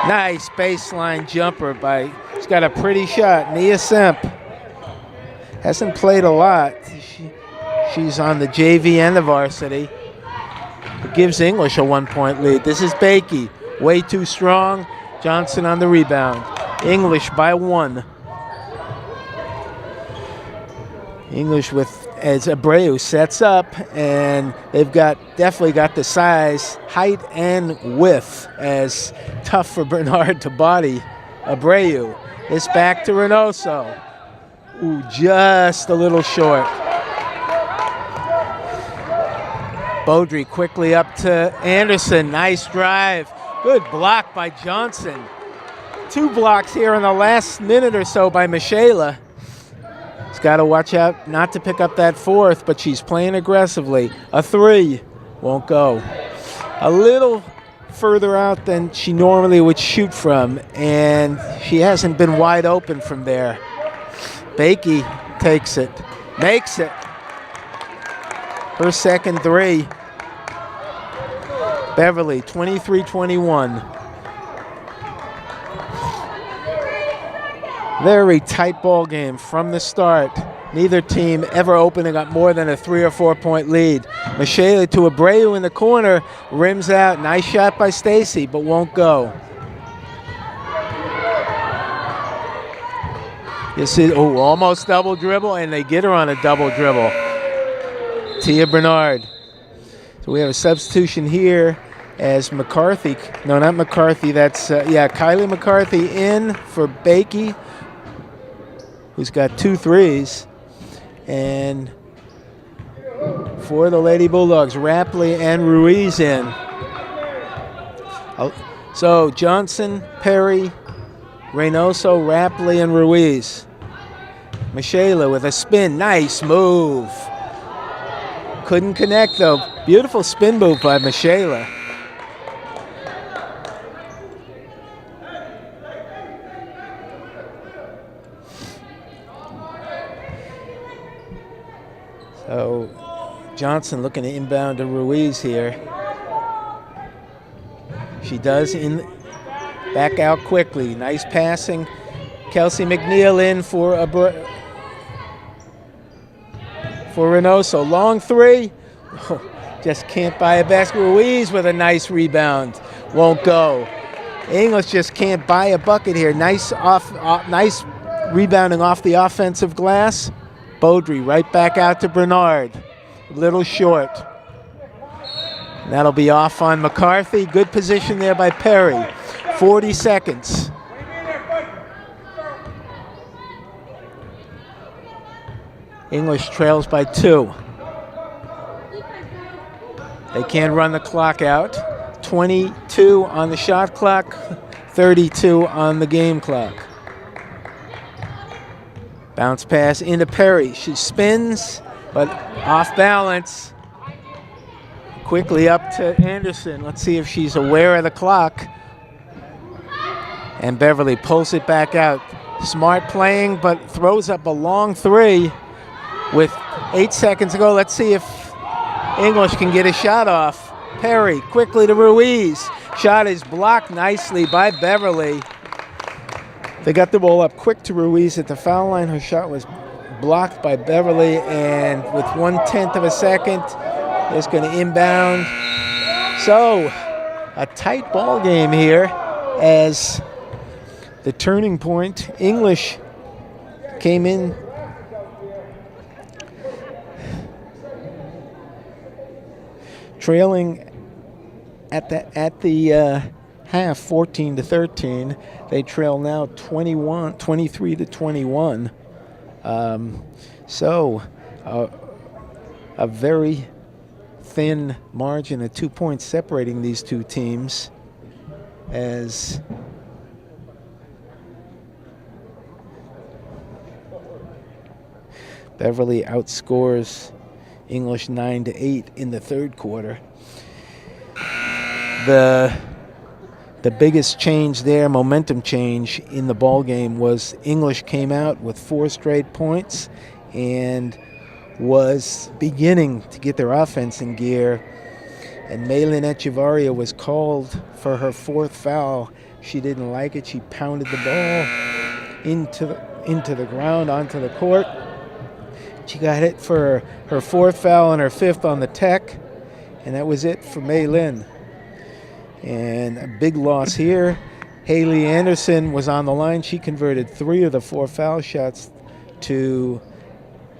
Nice baseline jumper by, she's got a pretty shot, Nia Semp. Hasn't played a lot. She's on the JV and the varsity. It gives English a 1-point lead. This is Bakey, way too strong. Johnson on the rebound. English by 1. English as Abreu sets up, and they've definitely got the size, height, and width as tough for Bernard to body Abreu. It's back to Reynoso. Ooh, just a little short. Beaudry quickly up to Anderson. Nice drive. Good block by Johnson. 2 blocks here in the last minute or so by Michaela. She's got to watch out not to pick up that 4th, but she's playing aggressively. A 3 won't go. A little further out than she normally would shoot from, and she hasn't been wide open from there. Bakey takes it, makes it. Her second 3. Beverly, 23-21. Very tight ball game from the start. Neither team ever opening up more than a 3 or 4 point lead. Michaela to Abreu in the corner, rims out. Nice shot by Stacy, but won't go. You see, almost double dribble, and they get her on a double dribble. Tia Bernard. So we have a substitution here as McCarthy. No, not McCarthy. That's, Kylie McCarthy in for Bakey, who's got 2 threes. And for the Lady Bulldogs, Rapley and Ruiz in. So Johnson, Perry, Reynoso, Rapley, and Ruiz. Michaela with a spin. Nice move. Couldn't connect, though. Beautiful spin move by Michaela. So Johnson looking to inbound to Ruiz here. She does back out quickly. Nice passing. Kelsey McNeil in for Reynoso. Long 3. Oh, just can't buy a basket. Ruiz with a nice rebound. Won't go. English just can't buy a bucket here. Nice nice rebounding off the offensive glass. Beaudry right back out to Bernard. A little short. And that'll be off on McCarthy. Good position there by Perry. 40 seconds. English trails by 2. They can't run the clock out. 22 on the shot clock, 32 on the game clock. Bounce pass into Perry. She spins, but off balance. Quickly up to Anderson. Let's see if she's aware of the clock. And Beverly pulls it back out. Smart playing, but throws up a long 3 with 8 seconds to go. Let's see if English can get a shot off. Perry quickly to Ruiz. Shot is blocked nicely by Beverly. They got the ball up quick to Ruiz at the foul line. Her shot was blocked by Beverly, and with 1/10 of a second, it's going to inbound. So, a tight ball game here as the turning point. English came in trailing at the half 14-13. They trail now 23-21. So a very thin margin of 2 points separating these two teams, as Beverly outscores English 9-8 in the third quarter. The biggest change there, momentum change in the ball game, was English came out with 4 straight points and was beginning to get their offense in gear. And Maylin Echevarria was called for her 4th foul. She didn't like it. She pounded the ball into the ground, onto the court. She got hit for her 4th foul and her 5th on the tech, and that was it for Maylin. And a big loss here. Haley Anderson was on the line. She converted 3 of the 4 foul shots to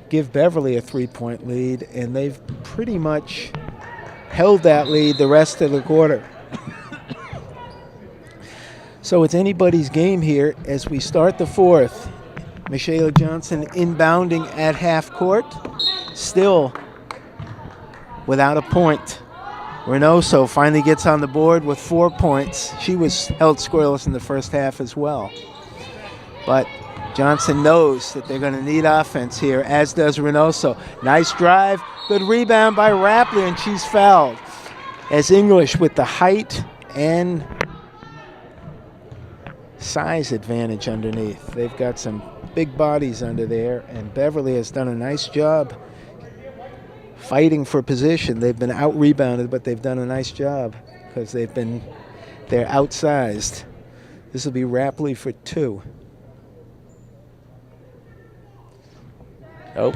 give Beverly a 3-point lead, and they've pretty much held that lead the rest of the quarter. So it's anybody's game here as we start the 4th. Michaela Johnson inbounding at half court, still without a point. Reynoso finally gets on the board with 4 points. She was held scoreless in the first half as well. But Johnson knows that they're going to need offense here, as does Reynoso. Nice drive, good rebound by Rapley, and she's fouled. As English, with the height and size advantage underneath. They've got some big bodies under there, and Beverly has done a nice job fighting for position. They've been out-rebounded, but they've done a nice job because they're outsized. This will be Rapley for 2. Oh,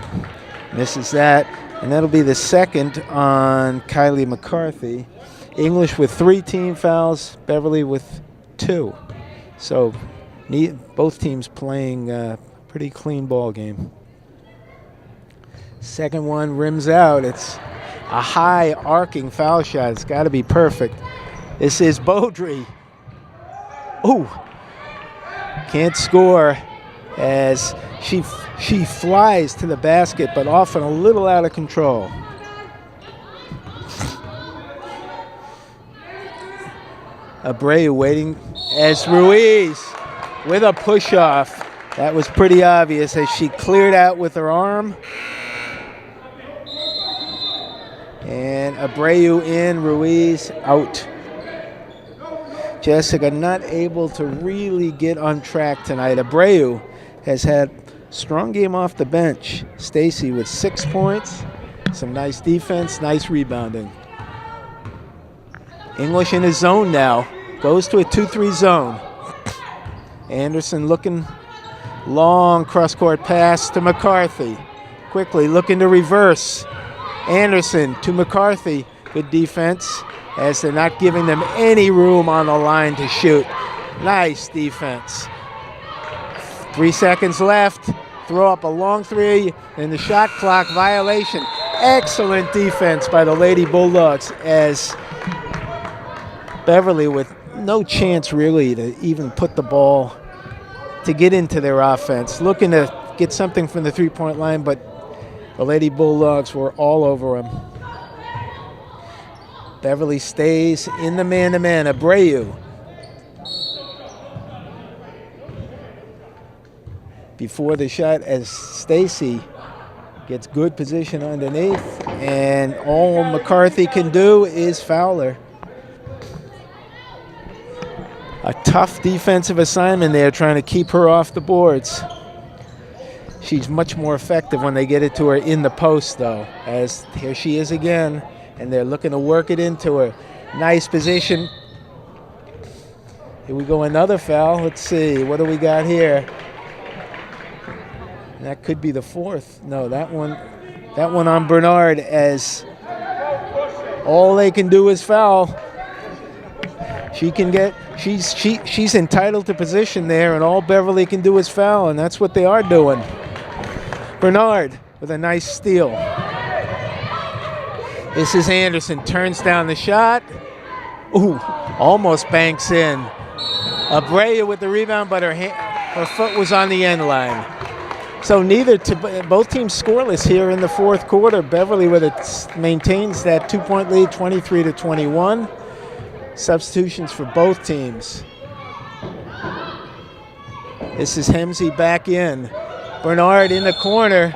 misses that. And that'll be the second on Kylie McCarthy. English with 3 team fouls, Beverly with 2. So both teams playing a pretty clean ball game. Second one rims out. It's a high arcing foul shot. It's got to be perfect. This is Beaudry. Ooh, can't score as she flies to the basket, but often a little out of control. Abreu waiting as Ruiz with a push-off. That was pretty obvious as she cleared out with her arm. And Abreu in, Ruiz out. Jessica not able to really get on track tonight. Abreu has had strong game off the bench. Stacy with 6 points, some nice defense, nice rebounding. English in his zone now. Goes to a 2-3 zone. Anderson looking, long cross-court pass to McCarthy. Quickly looking to reverse. Anderson to McCarthy. Good defense as they're not giving them any room on the line to shoot. Nice defense. 3 seconds left. Throw up a long 3 and the shot clock violation. Excellent defense by the Lady Bulldogs as Beverly with no chance really to even put the ball to get into their offense. Looking to get something from the 3-point line, but the Lady Bulldogs were all over them. Beverly stays in the man-to-man. Abreu. Before the shot as Stacy gets good position underneath, and all McCarthy can do is foul her. A tough defensive assignment there, trying to keep her off the boards. She's much more effective when they get it to her in the post, though, as here she is again, and they're looking to work it into her. Nice position. Here we go, another foul. Let's see, what do we got here? That could be the 4th. No, that one on Bernard, as all they can do is foul. She's entitled to position there, and all Beverly can do is foul, and that's what they are doing. Bernard with a nice steal. This is Anderson, turns down the shot. Ooh, almost banks in. Abreu with the rebound, but her foot was on the end line. So both teams scoreless here in the fourth quarter. Beverly maintains that 2-point lead, 23-21. Substitutions for both teams. This is Hemsey back in. Bernard in the corner.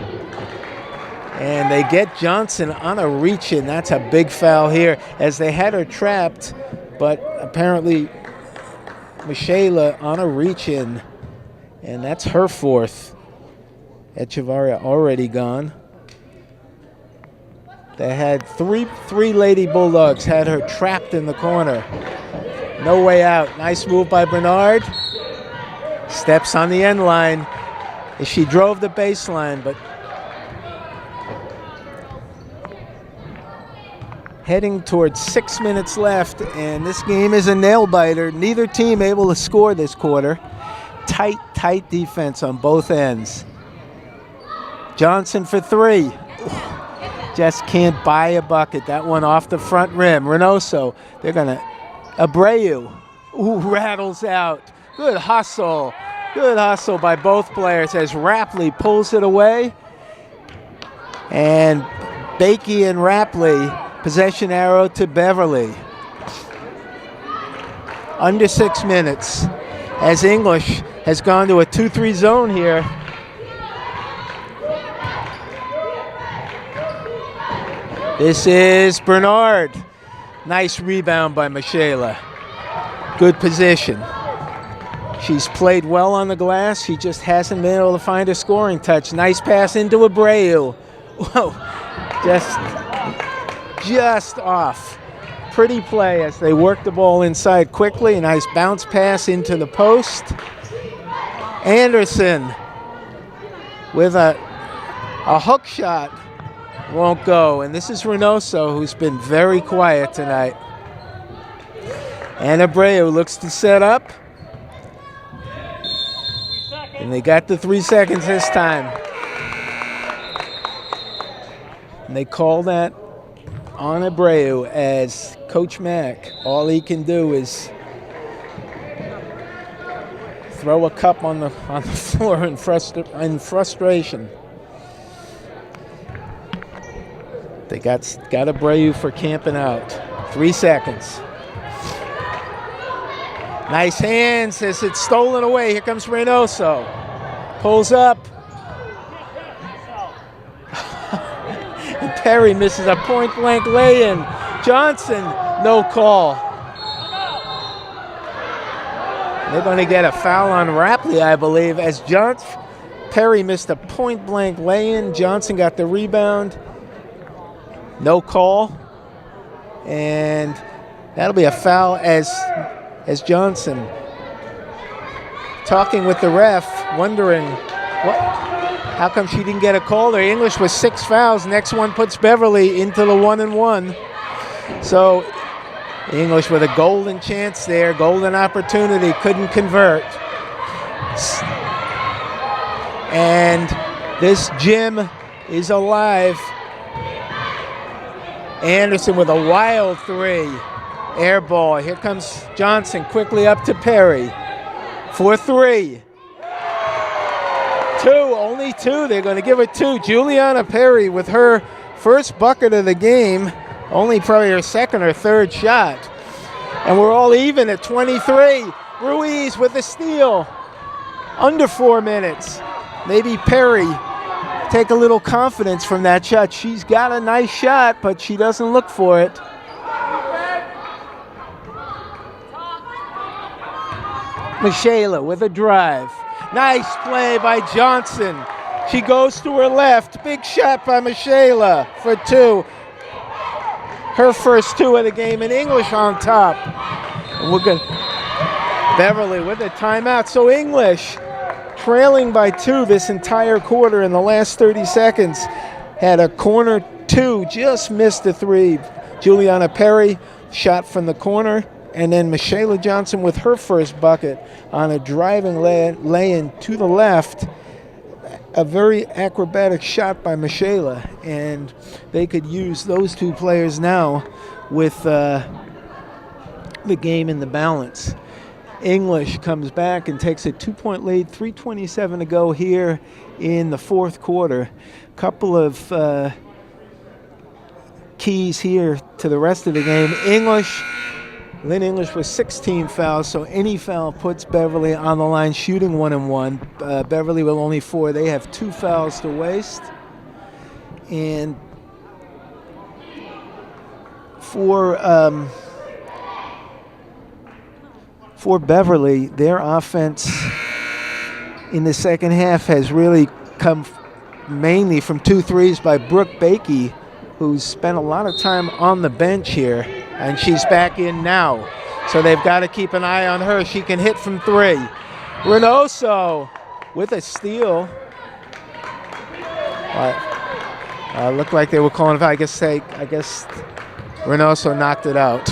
And they get Johnson on a reach-in. That's a big foul here, as they had her trapped, but apparently Michaela on a reach-in, and that's her fourth. Echevarria already gone. They had three Lady Bulldogs had her trapped in the corner. No way out. Nice move by Bernard. Steps on the end line. She drove the baseline, but heading towards 6 minutes left, and this game is a nail-biter. Neither team able to score this quarter. Tight defense on both ends. Johnson for three. Just can't buy a bucket. That one off the front rim. Reynoso, they're gonna, Abreu, rattles out. Good hustle by both players as Rapley pulls it away. And Bakey and Rapley, possession arrow to Beverly. Under 6 minutes, as English has gone to a 2-3 zone here. This is Bernard. Nice rebound by Michaela. Good position. She's played well on the glass. She just hasn't been able to find a scoring touch. Nice pass into Abreu. Whoa, just off. Pretty play as they work the ball inside quickly. A nice bounce pass into the post. Anderson with a hook shot. Won't go. And this is Reynoso, who's been very quiet tonight. And Abreu looks to set up. And they got the 3 seconds this time. And they call that on Abreu, as Coach Mack, all he can do is throw a cup on the floor in frustration. They got Abreu for camping out. 3 seconds. Nice hands as it's stolen away. Here comes Reynoso. Pulls up. And Perry misses a point-blank lay-in. Johnson, no call. They're going to get a foul on Rapley, I believe, as Perry missed a point-blank lay-in. Johnson got the rebound. No call. And that'll be a foul as Johnson, talking with the ref, wondering how come she didn't get a call there. English with 6 fouls. Next one puts Beverly into the 1-and-1. So English with a golden chance there, golden opportunity, couldn't convert. And this gym is alive. Anderson with a wild three. Air ball. Here comes Johnson quickly up to Perry for three. Only two. They're going to give it two. Juliana Perry with her first bucket of the game, only probably her second or third shot. And we're all even at 23. Ruiz with the steal. Under 4 minutes. Maybe Perry take a little confidence from that shot. She's got a nice shot, but she doesn't look for it. Michaela with a drive. Nice play by Johnson. She goes to her left. Big shot by Michaela for two. Her first two of the game, and English on top. And we're good. Beverly with a timeout. So English, trailing by 2 this entire quarter in the last 30 seconds, had a corner 2, just missed the 3. Juliana Perry shot from the corner. And then Michaela Johnson with her first bucket on a driving lay-in to the left. a very acrobatic shot by Michaela, and they could use those two players now with the game in the balance. English comes back and takes a 2-point lead, 3:27 to go here in the fourth quarter. Couple of keys here to the rest of the game. Lynn English with 16 fouls, so any foul puts Beverly on the line shooting 1-1. Beverly with only 4. They have 2 fouls to waste. And for Beverly, their offense in the second half has really come mainly from 2 threes by Brooke Bakey, who's spent a lot of time on the bench here, and she's back in now. So they've got to keep an eye on her. She can hit from 3. Reynoso with a steal. Looked like they were calling it. I guess Reynoso knocked it out.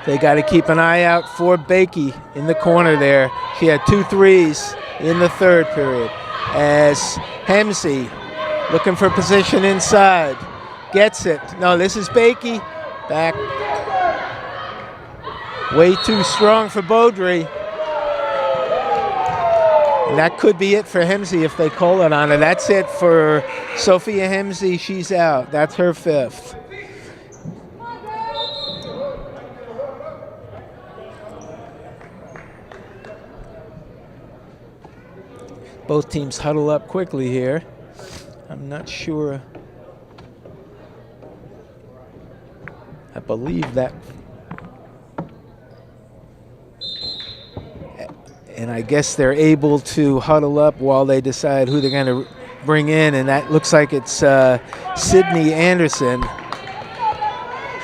They got to keep an eye out for Bakey in the corner there. She had 2 threes in the third period. As Hemsey looking for position inside. Gets it. No, this is Bakey. Back. Way too strong for Beaudry. And that could be it for Hemsey if they call it on her. That's it for Sophia Hemsey. She's out. That's her 5th. Both teams huddle up quickly here. I'm not sure. I believe that. And I guess they're able to huddle up while they decide who they're going to bring in. And that looks like it's Sydney Anderson.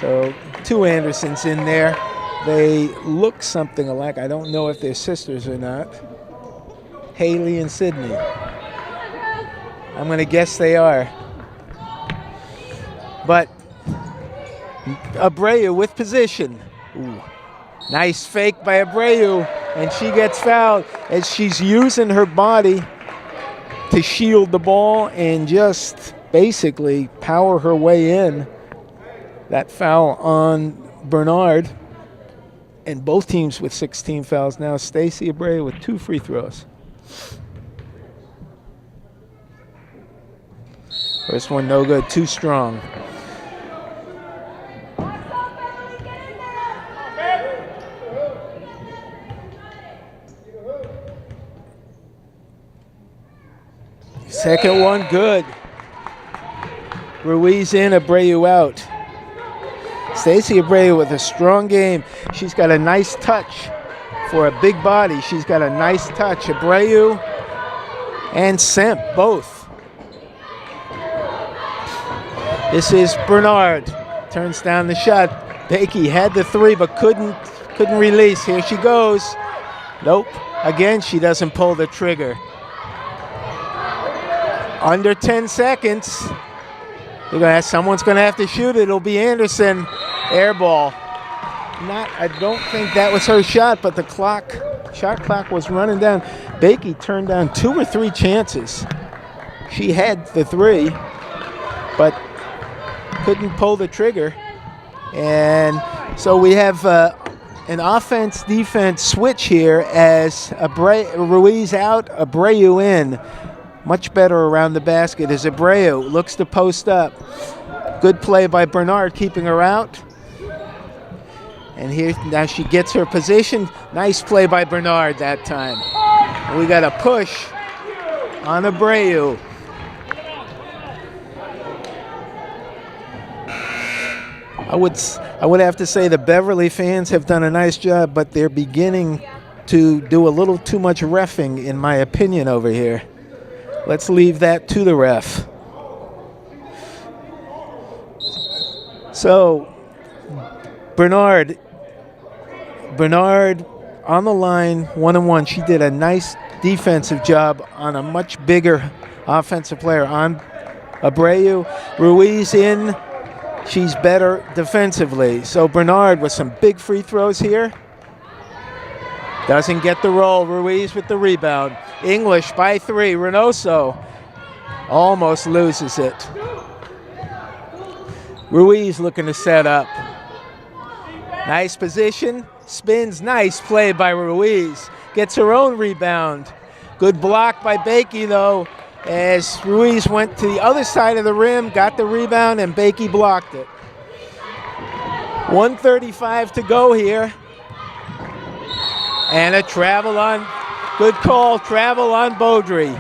So 2 Andersons in there. They look something alike. I don't know if they're sisters or not. Haley and Sydney. I'm going to guess they are. But Abreu with position. Ooh. Nice fake by Abreu, and she gets fouled as she's using her body to shield the ball and just basically power her way in. That foul on Bernard. And both teams with 16 fouls now. Stacey Abreu with 2 free throws. First one no good, too strong. Second one good. Ruiz in, Abreu out. Stacey Abreu with a strong game. She's got a nice touch for a big body. She's got a nice touch. Abreu and Semp both. This is Bernard. Turns down the shot. Bakey had the 3 but couldn't release. Here she goes. Nope. Again, she doesn't pull the trigger. Under 10 seconds. Someone's going to have to shoot it. It'll be Anderson. Air ball. I don't think that was her shot, but the shot clock was running down. Bakey turned down 2 or 3 chances. She had the 3, but couldn't pull the trigger. And so we have an offense-defense switch here as Ruiz out, Abreu in. Much better around the basket as Abreu looks to post up. Good play by Bernard keeping her out. And here now she gets her position. Nice play by Bernard that time. And we got a push on Abreu. I would have to say the Beverly fans have done a nice job, but they're beginning to do a little too much reffing, in my opinion, over here. Let's leave that to the ref. So, Bernard on the line, 1-on-1. She did a nice defensive job on a much bigger offensive player. On Abreu, Ruiz in. She's better defensively. So Bernard with some big free throws here. Doesn't get the roll. Ruiz with the rebound. English by 3. Reynoso almost loses it. Ruiz looking to set up. Nice position, spins, nice play by Ruiz. Gets her own rebound. Good block by Bakey though, as Ruiz went to the other side of the rim, got the rebound, and Bakey blocked it. 1:35 to go here. And a travel on, good call, travel on Beaudry.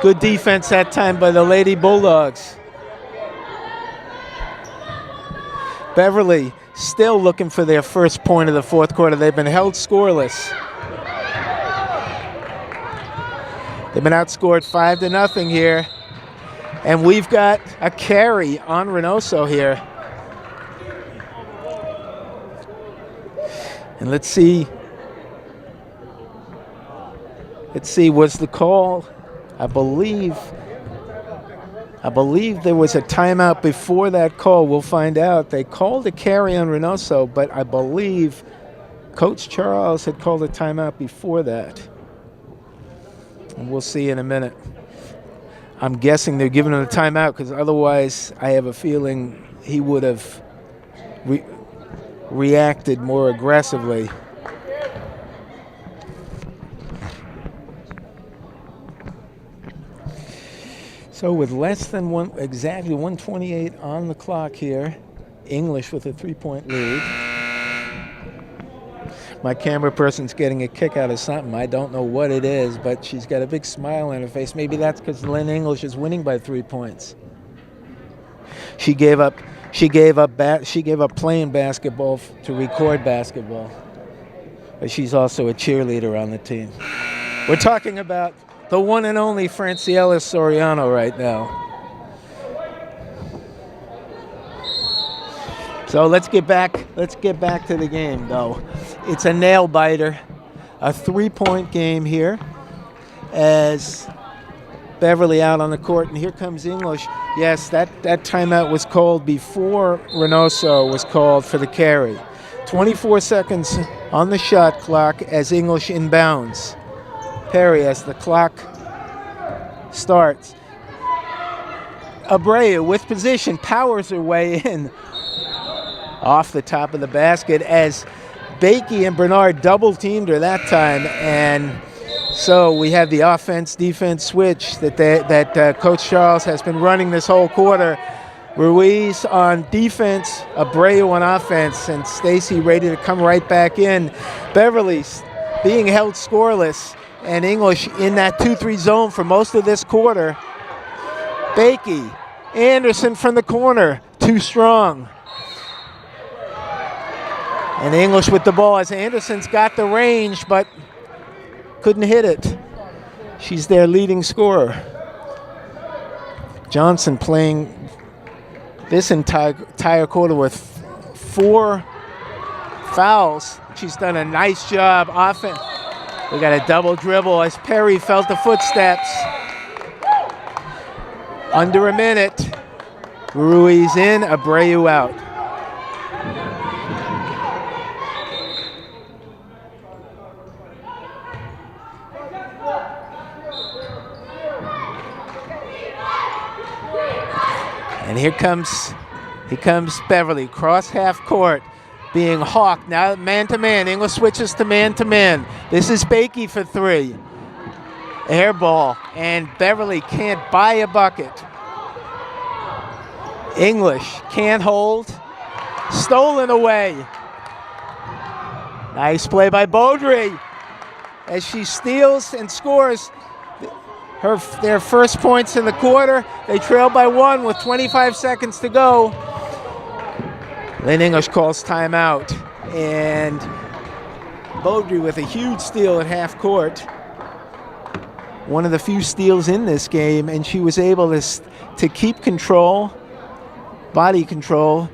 Good defense that time by the Lady Bulldogs. Beverly still looking for their first point of the fourth quarter. They've been held scoreless. They've been outscored 5-0 here. And we've got a carry on Reynoso here. And let's see, was the call, I believe there was a timeout before that call. We'll find out. They called a carry on Reynoso, but I believe Coach Charles had called a timeout before that. And we'll see in a minute. I'm guessing they're giving him a timeout because otherwise I have a feeling he would have reacted more aggressively. So with less than exactly 1:28 on the clock here, English with a 3-point lead. My camera person's getting a kick out of something. I don't know what it is, but she's got a big smile on her face. Maybe that's because Lynn English is winning by 3 points. She gave up playing basketball to record basketball. But she's also a cheerleader on the team. We're talking about the one and only Franciella Soriano right now. So let's get back to the game though. It's a nail biter, a 3-point game here as Beverly out on the court, and here comes English. Yes, that timeout was called before Reynoso was called for the carry. 24 seconds on the shot clock as English inbounds. Perry as the clock starts. Abreu with position, powers her way in. Off the top of the basket as Bakey and Bernard double-teamed her that time, and so we have the offense-defense switch that Coach Charles has been running this whole quarter. Ruiz on defense, Abreu on offense, and Stacy ready to come right back in. Beverly's being held scoreless, and English in that 2-3 zone for most of this quarter. Bakey, Anderson from the corner, too strong. And English with the ball as Anderson's got the range, but couldn't hit it. She's their leading scorer. Johnson playing this entire quarter with 4 fouls. She's done a nice job. We got a double dribble as Perry felt the footsteps. Under a minute. Ruiz in, Abreu out. And here comes Beverly, cross half court, being hawked. Now man-to-man, English switches to man-to-man. This is Bakey for 3. Air ball, and Beverly can't buy a bucket. English can't hold, stolen away. Nice play by Beaudry as she steals and scores their first points in the quarter. They trail by 1 with 25 seconds to go. Lynn English calls timeout, and Beaudry with a huge steal at half court. One of the few steals in this game, and she was able to keep control, body control,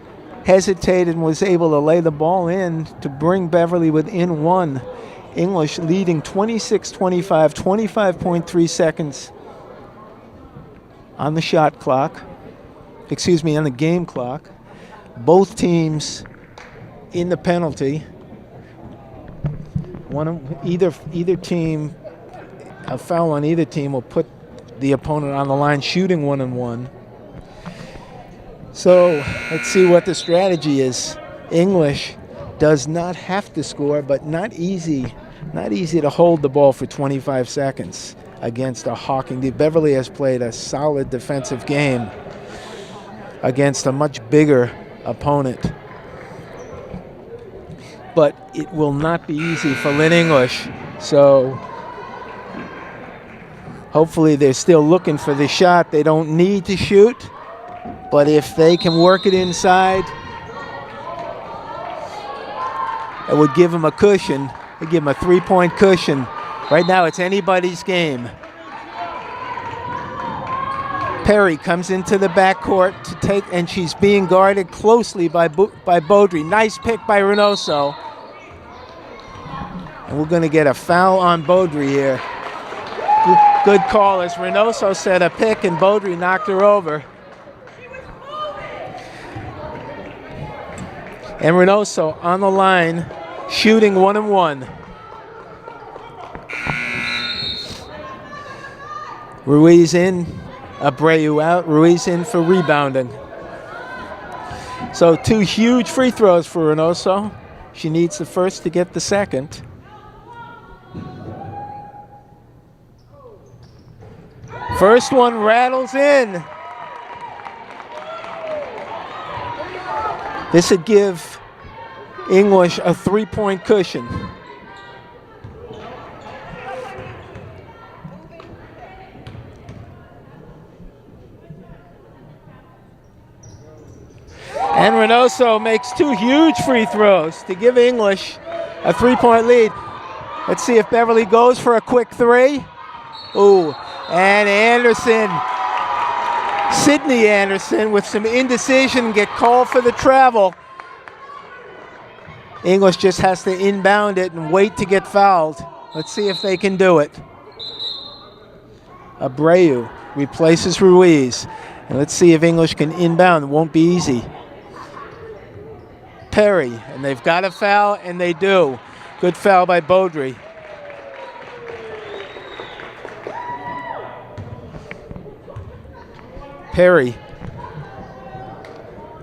hesitated and was able to lay the ball in to bring Beverly within 1. English leading 26-25, 25.3 seconds on the shot clock. On the game clock. Both teams in the penalty. Either team A foul on either team will put the opponent on the line shooting 1-1. So let's see what the strategy is. English does not have to score, but not easy to hold the ball for 25 seconds against a hawking team. Beverly has played a solid defensive game against a much bigger opponent. But it will not be easy for Lynn English. So hopefully they're still looking for the shot. They don't need to shoot, but if they can work it inside, it would give them a cushion. It would give them a 3-point cushion. Right now it's anybody's game. Perry comes into the backcourt to take, and she's being guarded closely by Beaudry. Nice pick by Reynoso. And we're going to get a foul on Beaudry here. Good call, as Reynoso set a pick and Beaudry knocked her over. And Reynoso on the line, shooting 1-1. Ruiz in, Abreu out, Ruiz in for rebounding. So 2 huge free throws for Reynoso. She needs the first to get the second. First one rattles in. This would give English a 3-point cushion. And Reynoso makes 2 huge free throws to give English a 3-point lead. Let's see if Beverly goes for a quick 3. Ooh, and Anderson, Sydney Anderson, with some indecision, get called for the travel. English just has to inbound it and wait to get fouled. Let's see if they can do it. Abreu replaces Ruiz. And let's see if English can inbound. It won't be easy. Perry, and they've got a foul, and they do. Good foul by Beaudry. Perry,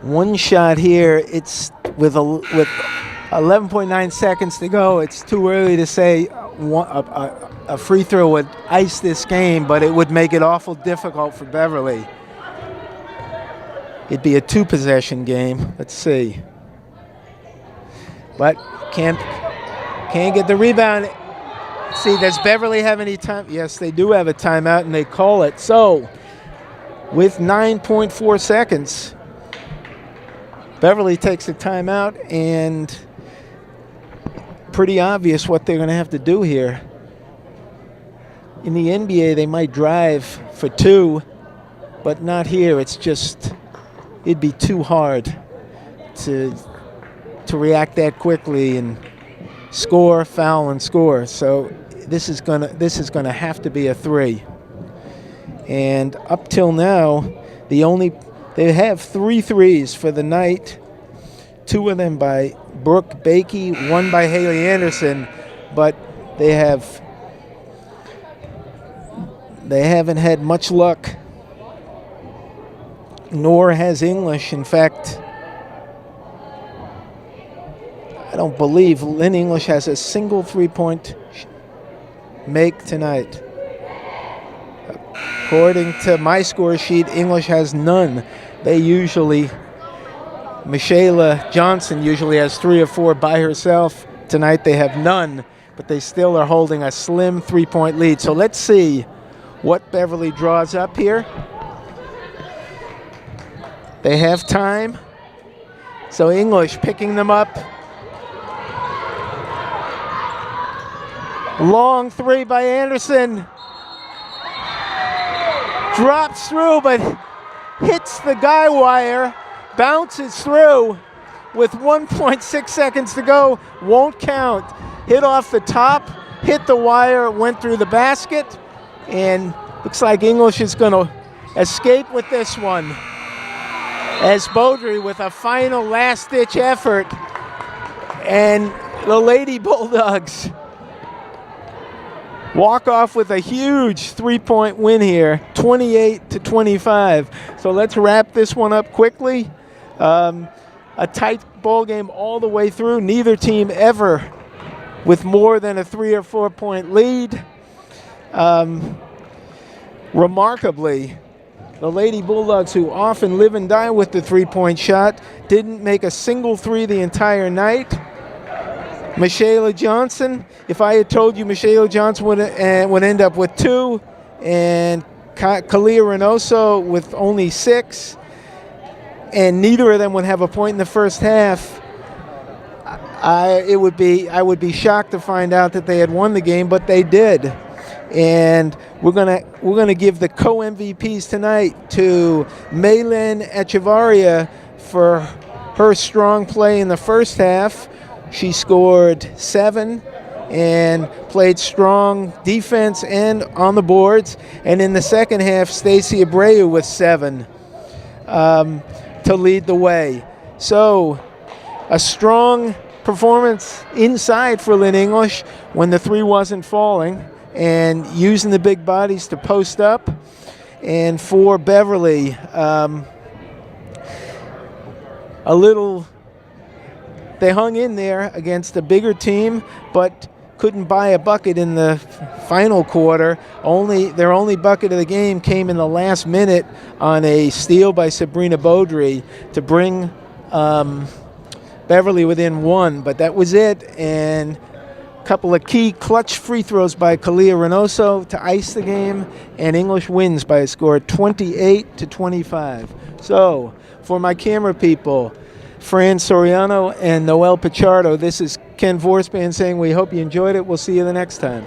one shot here. It's with 11.9 seconds to go. It's too early to say a free throw would ice this game, but it would make it awful difficult for Beverly. It'd be a 2-possession game. Let's see. But can't get the rebound. See, does Beverly have any time? Yes, they do have a timeout, and they call it. So, with 9.4 seconds, Beverly takes a timeout, and pretty obvious what they're going to have to do here. In the NBA, they might drive for 2, but not here. It's just, it'd be too hard to react that quickly and score, foul, and score. So this is gonna have to be a 3. And up till now, they have 3 threes for the night. 2 of them by Brooke Bakey, 1 by Haley Anderson, but they haven't had much luck, nor has English. In fact, I don't believe Lynn English has a single 3-point make tonight. According to my score sheet, English has none. Michaela Johnson usually has 3 or 4 by herself. Tonight they have none, but they still are holding a slim 3-point lead. So let's see what Beverly draws up here. They have time. So English picking them up. Long 3 by Anderson. Drops through, but hits the guy wire. Bounces through with 1.6 seconds to go. Won't count. Hit off the top, hit the wire, went through the basket, and looks like English is going to escape with this one. As Beaudry with a final last-ditch effort, and the Lady Bulldogs walk off with a huge 3-point win here, 28-25. So let's wrap this one up quickly. A tight ball game all the way through. Neither team ever with more than a 3 or 4 point lead. Remarkably, the Lady Bulldogs, who often live and die with the 3-point shot, didn't make a single three the entire night. Michaela Johnson, if I had told you Michaela Johnson would end up with 2, and Kalia Reynoso with only 6, and neither of them would have a point in the first half, I would be shocked to find out that they had won the game, but they did. And we're gonna give the co-MVPs tonight to Maylen Echevarria for her strong play in the first half. She scored 7 and played strong defense and on the boards. And in the second half, Stacey Abreu with 7 to lead the way. So a strong performance inside for Lynn English when the 3 wasn't falling, and using the big bodies to post up. And for Beverly, they hung in there against a bigger team, but couldn't buy a bucket in the final quarter. Their only bucket of the game came in the last minute on a steal by Sabrina Beaudry to bring Beverly within 1, but that was it. And couple of key clutch free throws by Kalia Reynoso to ice the game, and English wins by a score of 28-25. So, for my camera people, Fran Soriano and Noel Pichardo, this is Ken Vorspan saying we hope you enjoyed it. We'll see you the next time.